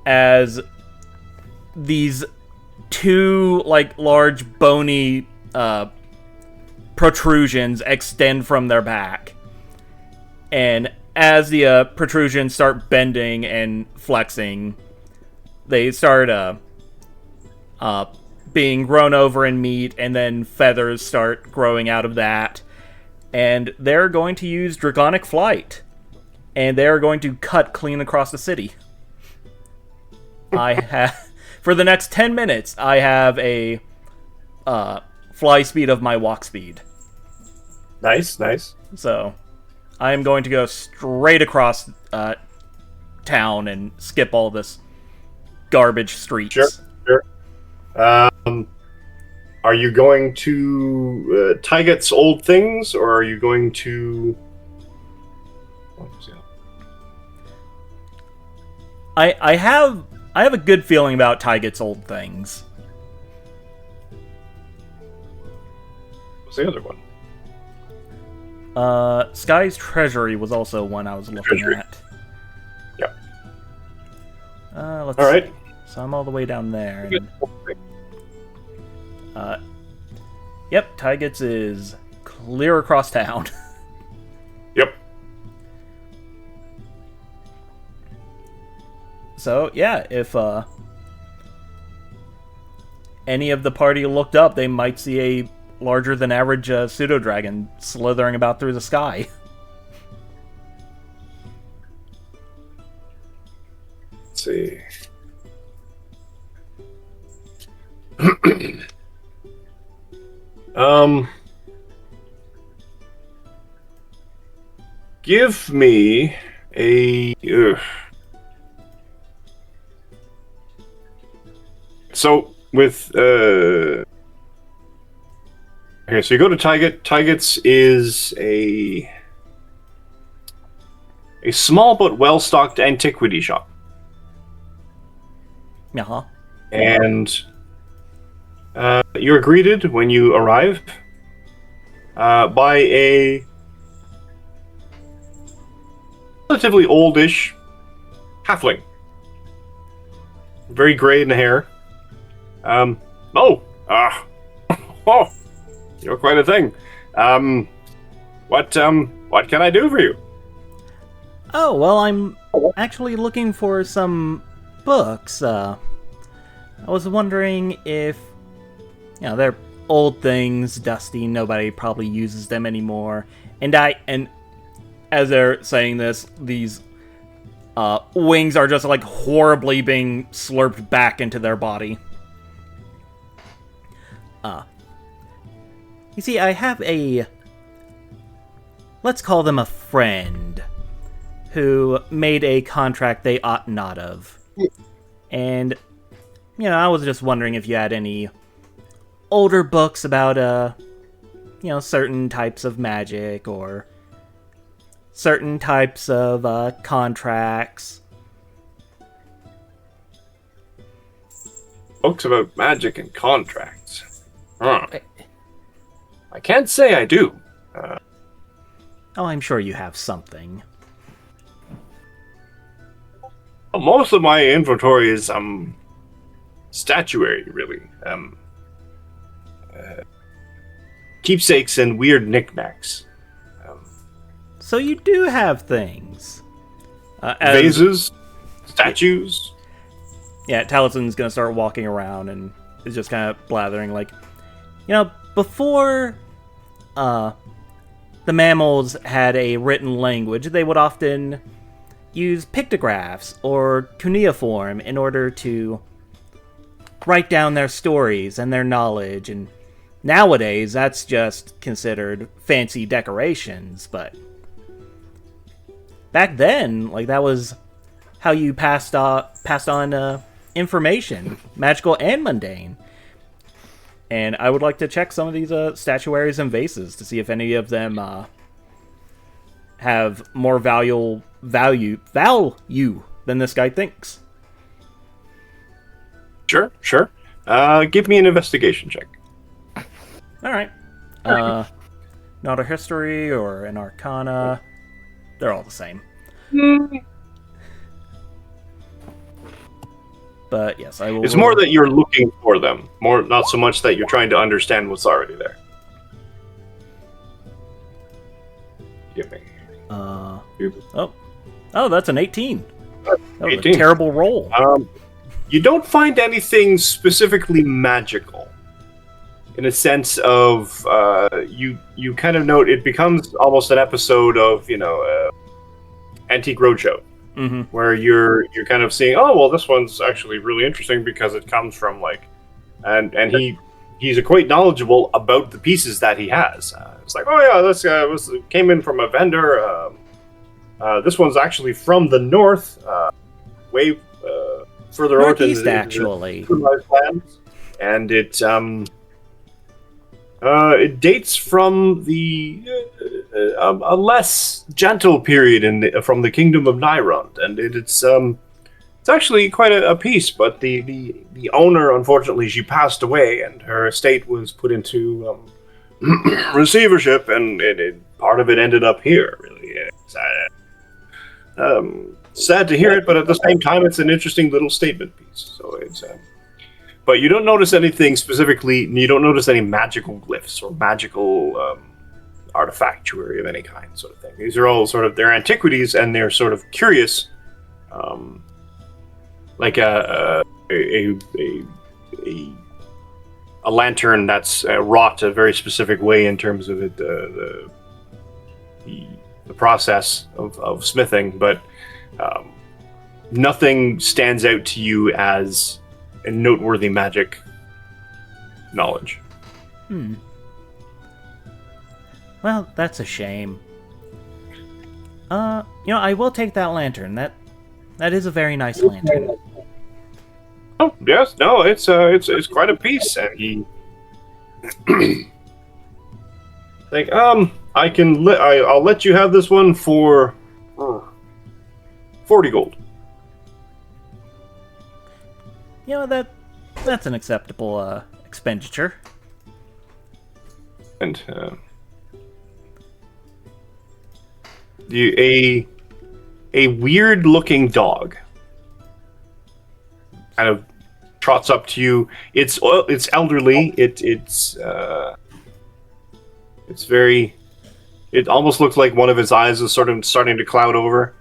as these 2 large bony protrusions extend from their back, and as the protrusions start bending and flexing, they start being grown over in meat, and then feathers start growing out of that, and they're going to use Draconic Flight, and they're going to cut clean across the city. For the next 10 minutes, I have a fly speed of my walk speed. Nice, nice. So, I am going to go straight across town and skip all this garbage streets. Sure. Are you going to Tyget's old things, or are you going to? I have a good feeling about Tyget's old things. What's the other one? Sky's Treasury was also one I was looking at. Yep. Let's All right. see. So I'm all the way down there. And, yep, Tyget's is clear across town. Yep. So, yeah, if any of the party looked up, they might see a larger than average pseudo-dragon slithering about through the sky. Let's see. Give me a. So with okay, so you go to Tyget. Tyget's is a small but well-stocked antiquity shop, Uh-huh. and you're greeted when you arrive by a relatively oldish halfling, very gray in the hair. Oh, you're quite a thing. What can I do for you? Oh, well, I'm actually looking for some books. I was wondering if, they're old things, dusty, nobody probably uses them anymore. And as they're saying this, these wings are just like horribly being slurped back into their body. You see, I have let's call them a friend, who made a contract they ought not of. And, I was just wondering if you had any older books about, certain types of magic, or certain types of contracts. Books about magic and contracts. Huh. I can't say I do. Oh, I'm sure you have something. Most of my inventory is statuary, really. Keepsakes and weird knickknacks. So you do have things. Vases, statues. Yeah, Talison's gonna start walking around and is just kind of blathering, like, before the mammals had a written language, they would often use pictographs or cuneiform in order to write down their stories and their knowledge, and nowadays that's just considered fancy decorations, but back then, that was how you passed on information, magical and mundane. And I would like to check some of these statuaries and vases to see if any of them have more value than this guy thinks. Sure. Give me an investigation check. All right. Not a history or an arcana. They're all the same. But yes, I will. It's more that you're looking for them, not so much that you're trying to understand what's already there. Give me. Oh, that's an 18. That was 18. a terrible roll. You don't find anything specifically magical. In a sense of, you kind of note it becomes almost an episode of, Antique Roadshow. Mm-hmm. Where you're kind of seeing, oh well, this one's actually really interesting because it comes from and he he's quite knowledgeable about the pieces that he has. It's like, oh yeah, this came in from a vendor. This one's actually from the north, way further Northeast, out in actually. civilized lands, and it dates from a less gentle period from the kingdom of Nyrund, and it's actually quite a piece. But the owner, unfortunately, she passed away, and her estate was put into receivership, and part of it ended up here. Really, it's, sad to hear it, but at the same time, it's an interesting little statement piece. So it's. But you don't notice anything specifically. You don't notice any magical glyphs or magical artifactuary of any kind, sort of thing. These are all sort of they're antiquities, and they're sort of curious, like a lantern that's wrought a very specific way in terms of it, the process of smithing, but nothing stands out to you as a noteworthy magic knowledge. Well, that's a shame. I will take that lantern. That is a very nice lantern. Oh yes, no, it's quite a piece, and he like I'll let you have this one for 40 gold. That's an acceptable expenditure. And a weird looking dog kind of trots up to you. It's elderly. It's very. It almost looks like one of its eyes is sort of starting to cloud over,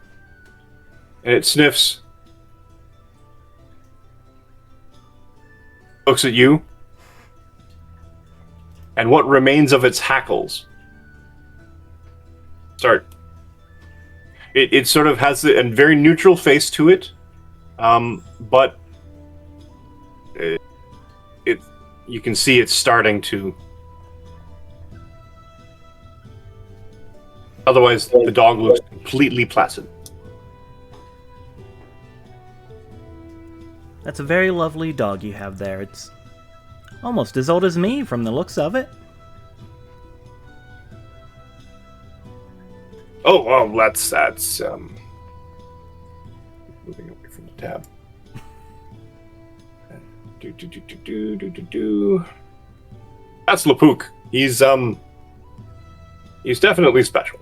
and it sniffs. Looks at you, and what remains of its hackles start. It sort of has a very neutral face to it, but you can see it's starting to. Otherwise, the dog looks completely placid. That's a very lovely dog you have there. It's almost as old as me from the looks of it. Oh, well, that's moving away from the tab. That's Lapook. He's definitely special.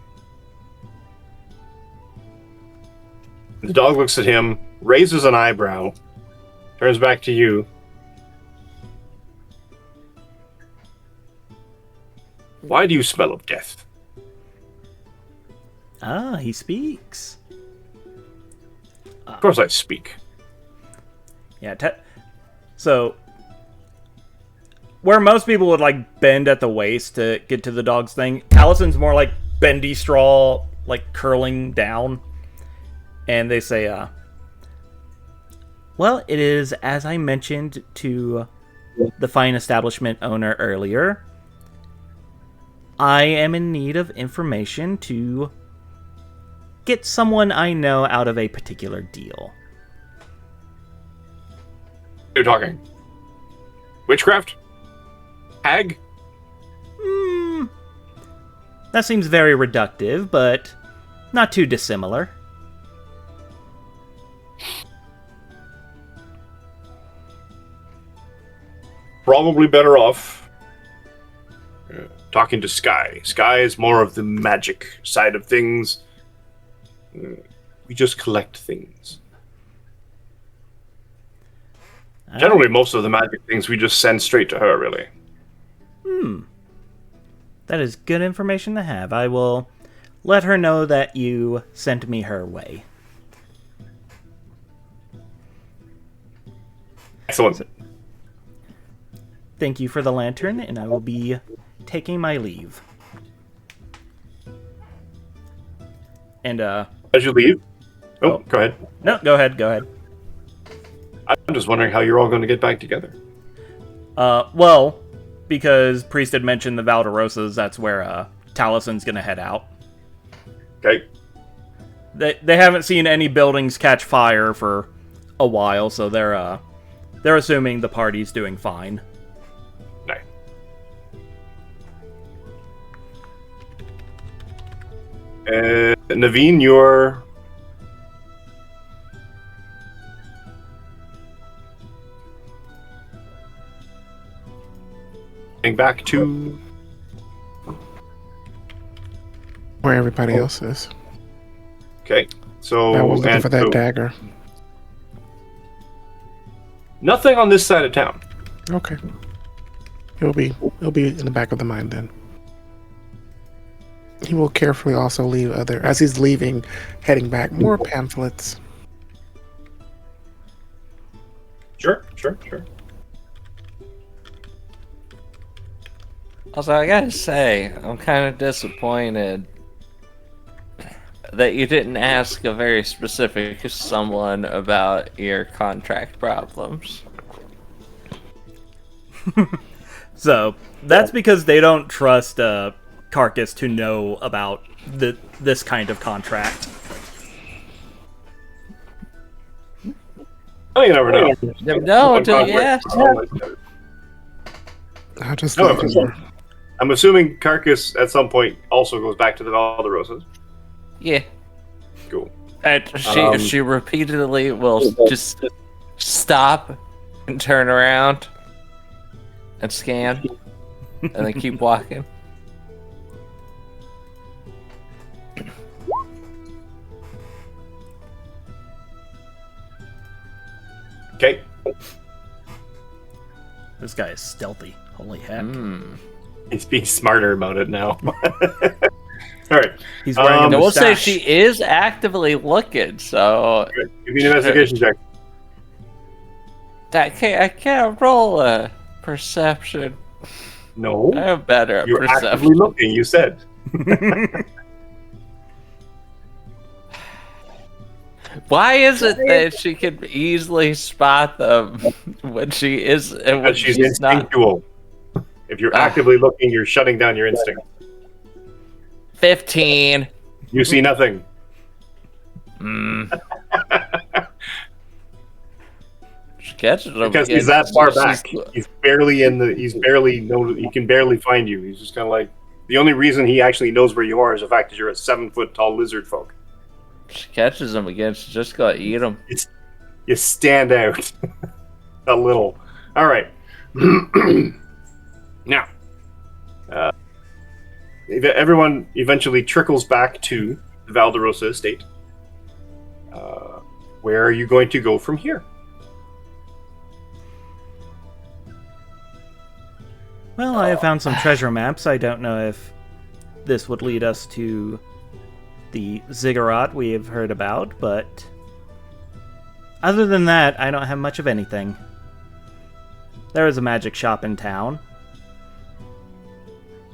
The dog looks at him, raises an eyebrow, turns back to you. Why do you smell of death? Ah, he speaks. Of course I speak. Yeah, so where most people would bend at the waist to get to the dog's thing, Allison's more like bendy straw, curling down. And they say, well, it is as I mentioned to the fine establishment owner earlier. I am in need of information to get someone I know out of a particular deal. You're talking witchcraft? Hag? That seems very reductive, but not too dissimilar. Probably better off talking to Sky. Sky is more of the magic side of things. We just collect things. Generally, most of the magic things we just send straight to her, really. That is good information to have. I will let her know that you sent me her way. Excellent. Thank you for the lantern, and I will be taking my leave. And, As you leave... Oh, go ahead. No, go ahead. I'm just wondering how you're all going to get back together. Well, because Priest had mentioned the Valderosas, that's where Talison's gonna head out. Okay. They haven't seen any buildings catch fire for a while, so they're assuming the party's doing fine. Nice. Naveen, you're getting back to Where everybody else is. okay. So I was looking and for that so dagger. nothing on this side of town. Okay. He'll be in the back of the mind then. He will carefully also leave as he's leaving, heading back, more pamphlets. Sure. Also, I gotta say, I'm kind of disappointed that you didn't ask a very specific someone about your contract problems. So that's because they don't trust Carcass to know about this kind of contract. Oh, you never know. No, until you ask. I'll just No, leave him. I'm assuming Carcass at some point also goes back to the Valderosas. Yeah. Cool. And she repeatedly will just stop and turn around and scan and then keep walking. Okay. This guy is stealthy. Holy heck. He's being smarter about it now. All right. He's wearing a I will say mustache. she is actively looking, so Give me an investigation check. I can't roll a perception. No. I'm better at You're perception. actively looking, you said. Why is it that she can easily spot them when she is and when Because she's she's not? instinctual. If you're actively looking, you're shutting down your instinct. 15. You see nothing. She catches them Because again. he's that far She's- back. He's barely in the. He's barely know. He can barely find you. He's just kind of like. The only reason he actually knows where you are is the fact that you're a 7-foot tall lizard folk. She catches them again. She's just gonna eat them. You stand out a little. All right. Now, everyone eventually trickles back to the Valderosa estate. Where are you going to go from here? Well, I have found some treasure maps. I don't know if this would lead us to the ziggurat we have heard about, but other than that, I don't have much of anything. There is a magic shop in town,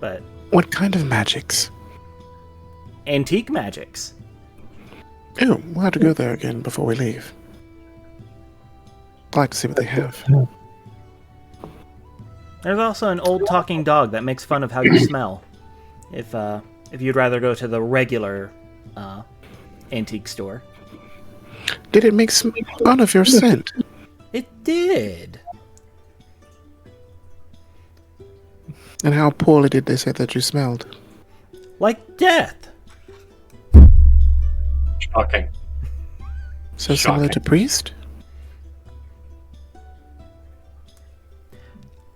but What kind of magics? antique magics. Oh, we'll have to go there again before we leave. I'd like to see what they have. There's also an old talking dog that makes fun of how you smell. If you'd rather go to the regular antique store. Did it make some fun of your scent? It did. And how poorly did they say that you smelled? Like death. Shocking. So similar to Priest?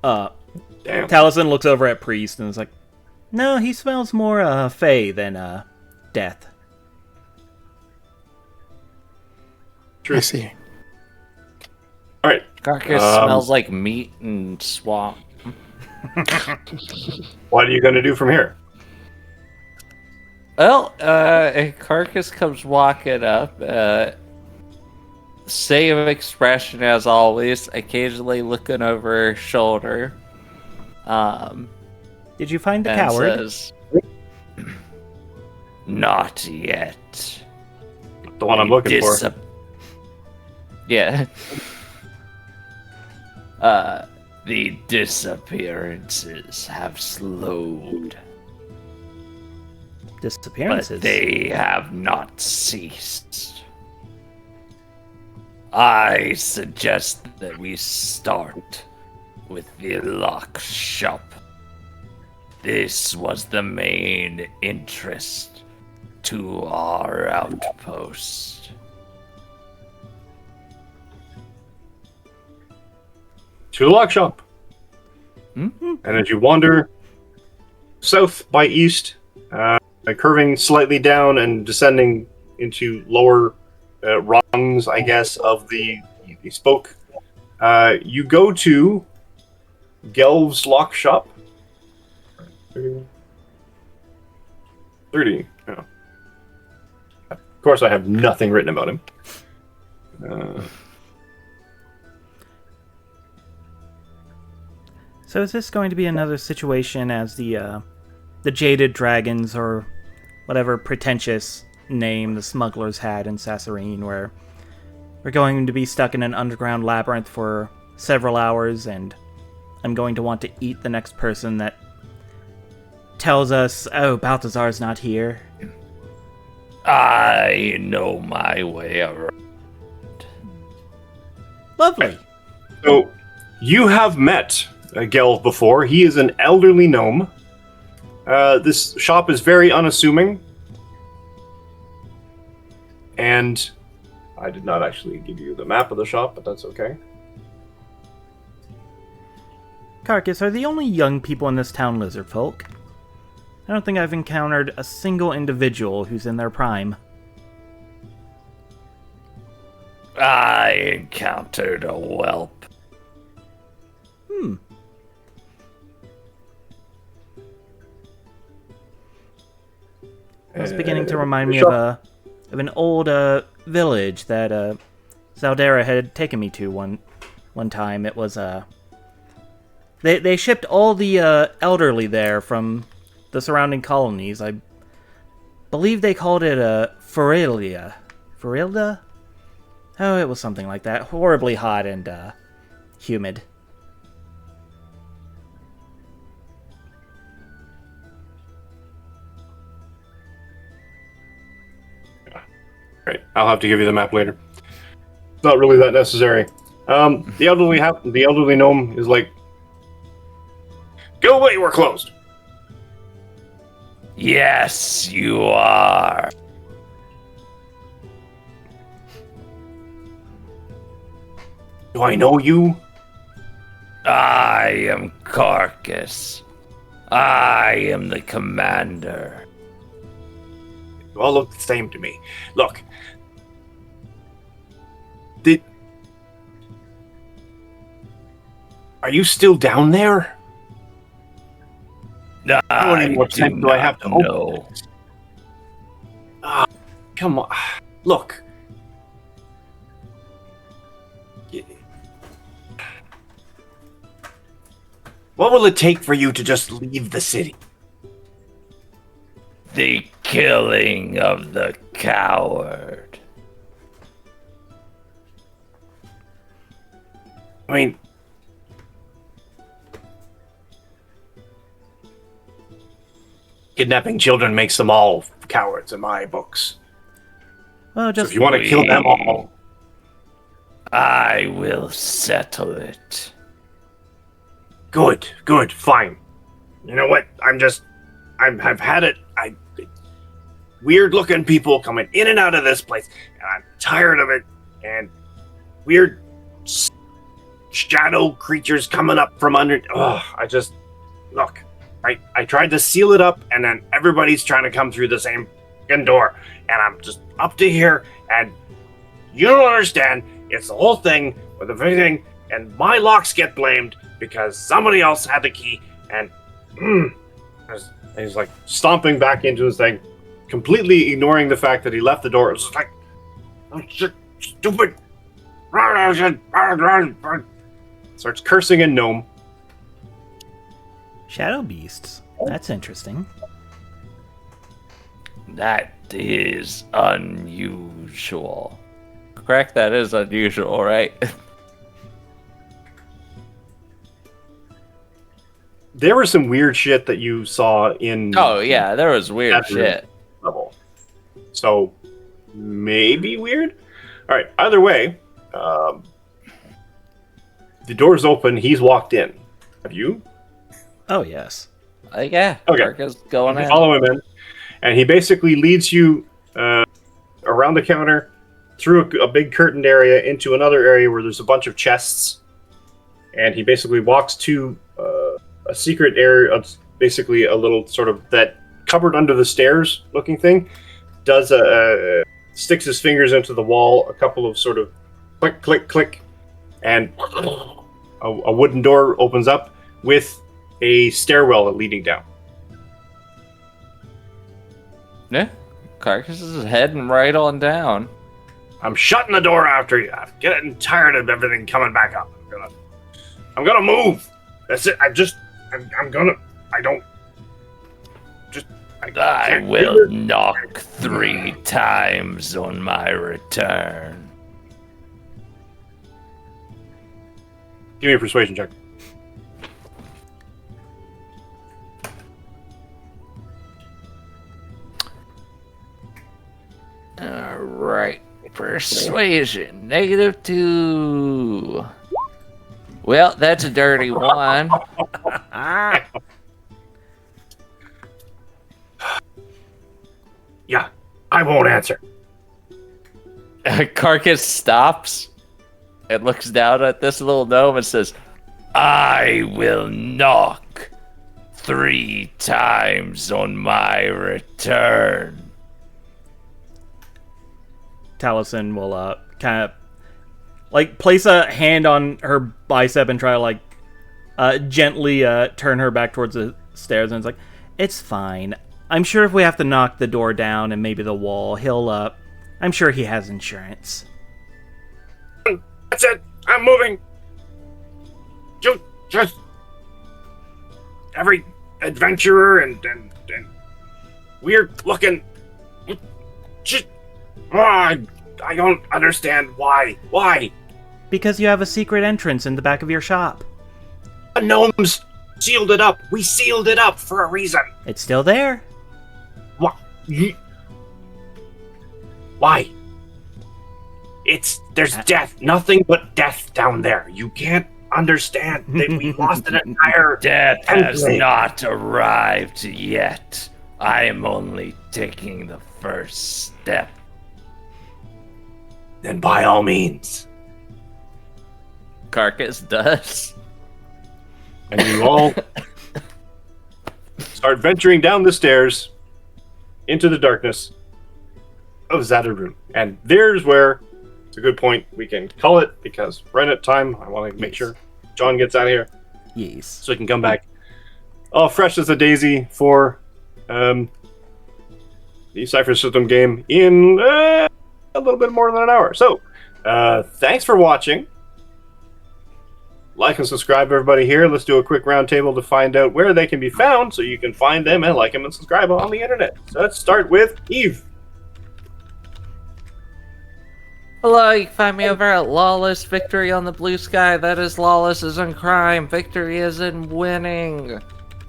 Damn. Taliesin looks over at Priest and is like, no, he smells more fey than death. I see. All right. Carcass smells like meat and swamp. What are you going to do from here? Well, Carcass comes walking up. Same expression as always, occasionally looking over her shoulder. Did you find the And coward? says, not yet. The one I'm looking for. Yeah. The disappearances have slowed, Disappearances. but they have not ceased. I suggest that we start with the lock shop. This was the main interest to our outpost. To the lock shop. And as you wander south by east, curving slightly down and descending into lower rungs, I guess, of the spoke, you go to Gelv's lock shop. 30. Oh. Of course, I have nothing written about him. So is this going to be another situation as the Jaded Dragons, or whatever pretentious name the smugglers had in Sassarine, where we're going to be stuck in an underground labyrinth for several hours, and I'm going to want to eat the next person that tells us, oh, Balthazar's not here? I know my way around. Lovely. So, you have met Gelv before. He is an elderly gnome. This shop is very unassuming. And I did not actually give you the map of the shop, but that's okay. Carcass, are the only young people in this town lizard folk? I don't think I've encountered a single individual who's in their prime. I encountered a whelp. It's beginning to remind me of an old village that Zaldera had taken me to one time. It was they shipped all the elderly there from the surrounding colonies. I believe they called it Ferilda. Ferilda? Oh, it was something like that. Horribly hot and humid. Right, I'll have to give you the map later. It's not really that necessary. The elderly gnome is like, go away, we're closed. Yes, you are. Do I know you? I am Carcass. I am the commander. You all look the same to me. Look. Are you still down there? How many more times do I have to open this? Come on. Look. What will it take for you to just leave the city? The killing of the coward. I mean, kidnapping children makes them all cowards in my books. Well, So just if you want to kill them all, I will settle it. good, fine. You know what? I've had it. Weird looking people coming in and out of this place, and I'm tired of it. And weird shadow creatures coming up from under. Look. I tried to seal it up, and then everybody's trying to come through the same fucking door, and I'm just up to here, and you don't understand. It's the whole thing with everything, and my locks get blamed because somebody else had the key, and he's like stomping back into his thing, completely ignoring the fact that he left the door. It's just like, oh shit, stupid. Starts cursing in gnome. shadow beasts. That's interesting. That is unusual. Correct, that is unusual, right? there was some weird shit that you saw in. Oh yeah, there was weird that shit. level. So maybe weird. All right. Either way, the door's open. He's walked in. Have you? Oh, yes. Yeah. Okay. Karka's going in. Follow him in, and he basically leads you around the counter, through a big curtained area into another area where there's a bunch of chests, and he basically walks to a secret area. Of basically a little sort of that cupboard under the stairs looking thing. Does sticks his fingers into the wall, a couple of sort of click, click, click, and a wooden door opens up with a stairwell leading down. Yeah. Carcass is heading right on down. I'm shutting the door after you. I'm getting tired of everything coming back up. I'm gonna move. That's it. I will knock 3 times on my return. Give me a persuasion check. Alright. Persuasion. -2. Well, that's a dirty 1. Yeah, I won't answer. Carcass stops and looks down at this little gnome and says, I will knock 3 times on my return. Taliesin will kind of like place a hand on her bicep and try to like gently turn her back towards the stairs, and it's like, it's fine. I'm sure if we have to knock the door down and maybe the wall, he'll I'm sure he has insurance. That's it. I'm moving. Just every adventurer and weird looking. Just, I don't understand why. Why? Because you have a secret entrance in the back of your shop. The gnomes sealed it up. We sealed it up for a reason. It's still there. What? Why? There's death. Nothing but death down there. You can't understand that we lost an entire... Death has not arrived yet. I am only taking the first step. Then by all means. Carcass does. And you all start venturing down the stairs into the darkness of Zaddarun. And there's where, it's a good point, we can call it, because right at time, I want to make sure John gets out of here. Yes. So he can come back all fresh as a daisy for the Cypher System game in a little bit more than an hour. So, thanks for watching. Like and subscribe, everybody here. Let's do a quick roundtable to find out where they can be found so you can find them and like them and subscribe on the internet. So let's start with Eve. Hello, you can find me over at Lawless Victory on the Blue Sky. That is Lawless is in crime. Victory is in winning.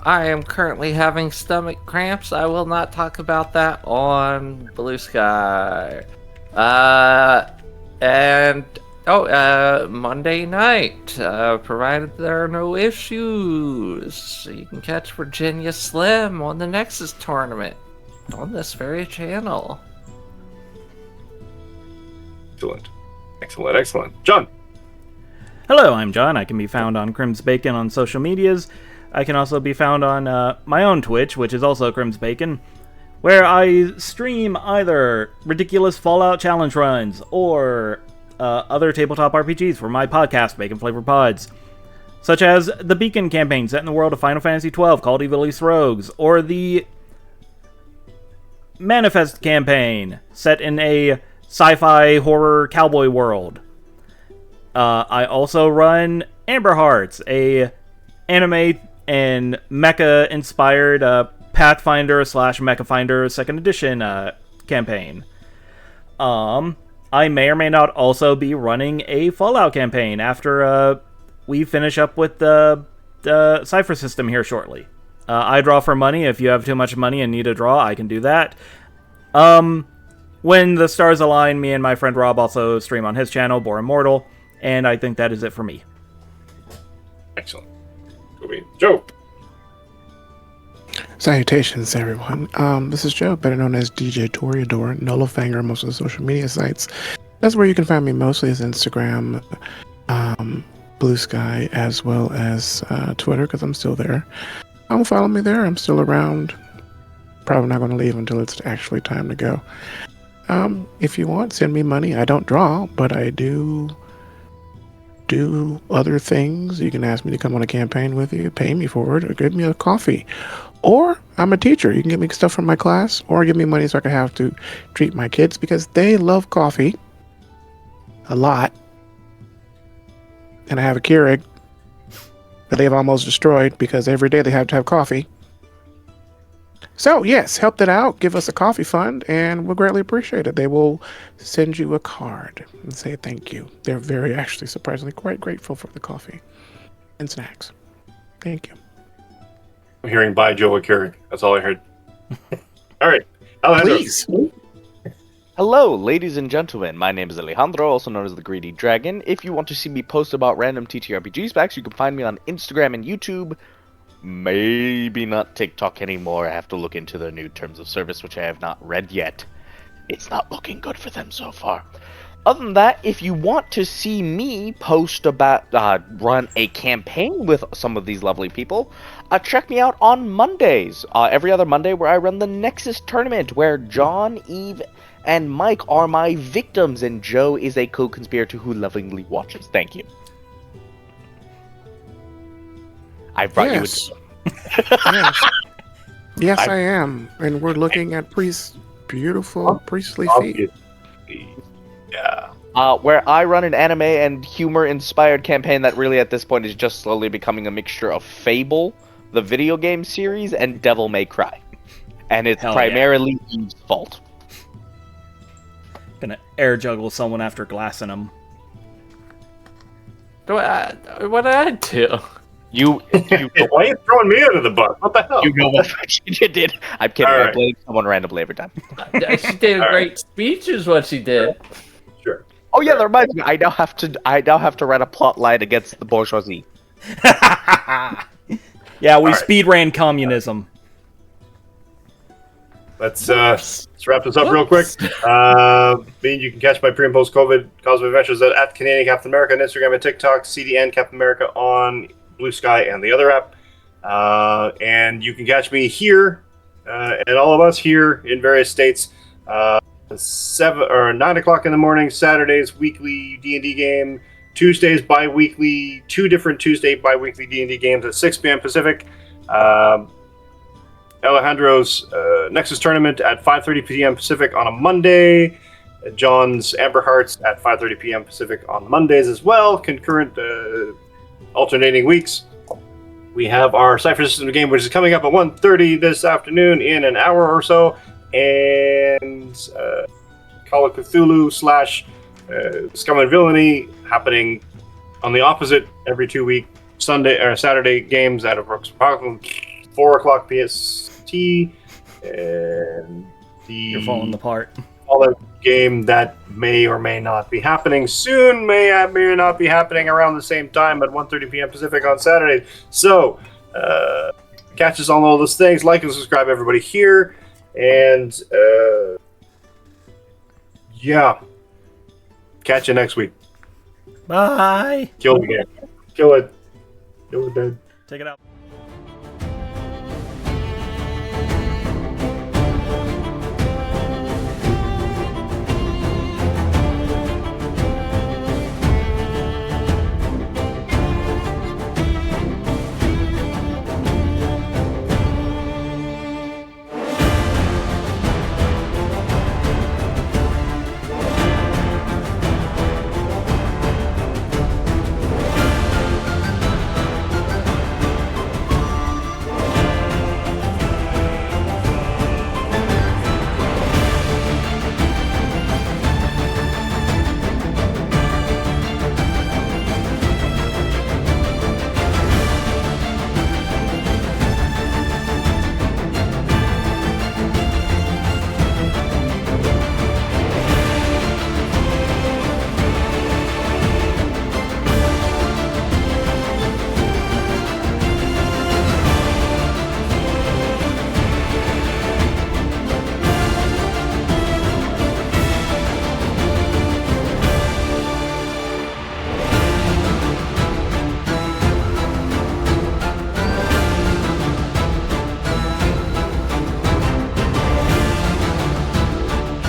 I am currently having stomach cramps. I will not talk about that on Blue Sky. Monday night, provided there are no issues, you can catch Virginia Slim on the Nexus tournament on this very channel. Excellent. John. Hello, I'm John. I can be found on Crim's Bacon on social medias. I can also be found on my own Twitch, which is also Crim's Bacon, where I stream either ridiculous Fallout challenge runs or other tabletop RPGs for my podcast, Bacon Flavor Pods, such as the Beacon campaign set in the world of Final Fantasy XII called Evil East Rogues, or the Manifest campaign set in a sci-fi horror cowboy world. I also run Amber Hearts, a anime and mecha-inspired Pathfinder / Mecha Finder 2nd Edition campaign. I may or may not also be running a Fallout campaign after we finish up with the Cipher System here shortly. I draw for money. If you have too much money and need a draw, I can do that. When the stars align, me and my friend Rob also stream on his channel, Bore Immortal, and I think that is it for me. Excellent. Joe. Salutations, everyone. This is Joe, better known as DJ Toreador, Nullifanger on most of the social media sites. That's where you can find me mostly is Instagram, Blue Sky, as well as Twitter, because I'm still there. Follow me there. I'm still around. Probably not going to leave until it's actually time to go. If you want, send me money. I don't draw, but I do other things. You can ask me to come on a campaign with you, pay me for it, or give me a coffee. Or I'm a teacher. You can give me stuff from my class, or give me money so I can have to treat my kids because they love coffee a lot. And I have a Keurig that they've almost destroyed because every day they have to have coffee. So, yes, help that out. Give us a coffee fund, and we'll greatly appreciate it. They will send you a card and say thank you. They're very, actually, surprisingly quite grateful for the coffee and snacks. Thank you. I'm hearing bye, Joe Keurig. That's all I heard. All right. Alejandro. Please. Hello, ladies and gentlemen. My name is Alejandro, also known as the Greedy Dragon. If you want to see me post about random TTRPG specs, you can find me on Instagram and YouTube. Maybe not TikTok anymore. I have to look into their new terms of service, which I have not read yet. It's not looking good for them so far. Other than that, if you want to see me post about, run a campaign with some of these lovely people, check me out on Mondays. Every other Monday where I run the Nexus tournament, where John, Eve, and Mike are my victims, and Joe is a co-conspirator who lovingly watches. Thank you. I brought you Yes. Yes, I am. And we're looking at beautiful priestly feet. Yeah. Where I run an anime and humor-inspired campaign that really at this point is just slowly becoming a mixture of Fable, the video game series, and Devil May Cry. And it's primarily Eve's fault. Gonna air juggle someone after glassing them. What did I do? You Why are you throwing me under the bus? What the hell? You know what you did. I'm kidding. All right. I blame someone randomly every time. She did a great speech, is what she did. Sure. Oh yeah, that reminds me. I now have to write a plot line against the bourgeoisie. Yeah, we speed ran communism. Let's wrap this up real quick. You can catch my pre and post COVID Cosmic Adventures at Canadian Captain America on Instagram and TikTok, CDN Captain America on Blue Sky and the other app. And you can catch me here and all of us here in various states. 7 or 9 o'clock in the morning, Saturdays weekly D&D game, Tuesdays bi-weekly, 2 different Tuesday bi-weekly D&D games at 6 p.m. Pacific. Alejandro's Nexus tournament at 5:30 p.m. Pacific on a Monday. John's Amber Hearts at 5:30 p.m. Pacific on Mondays as well. Concurrent, alternating weeks. We have our Cipher System game, which is coming up at 1:30 this afternoon in an hour or so. And Call of Cthulhu / Scum and Villainy happening on the opposite every 2-week Sunday or Saturday games at approximately 4 o'clock PST. And You're falling apart. Fallout game that may or may not be happening soon, may or not be happening around the same time at 1:30 p.m. Pacific on Saturday. So, catch us on all those things. Like and subscribe, everybody here. And, yeah. Catch you next week. Bye. Kill the game. Kill it. Kill it dead. Take it out.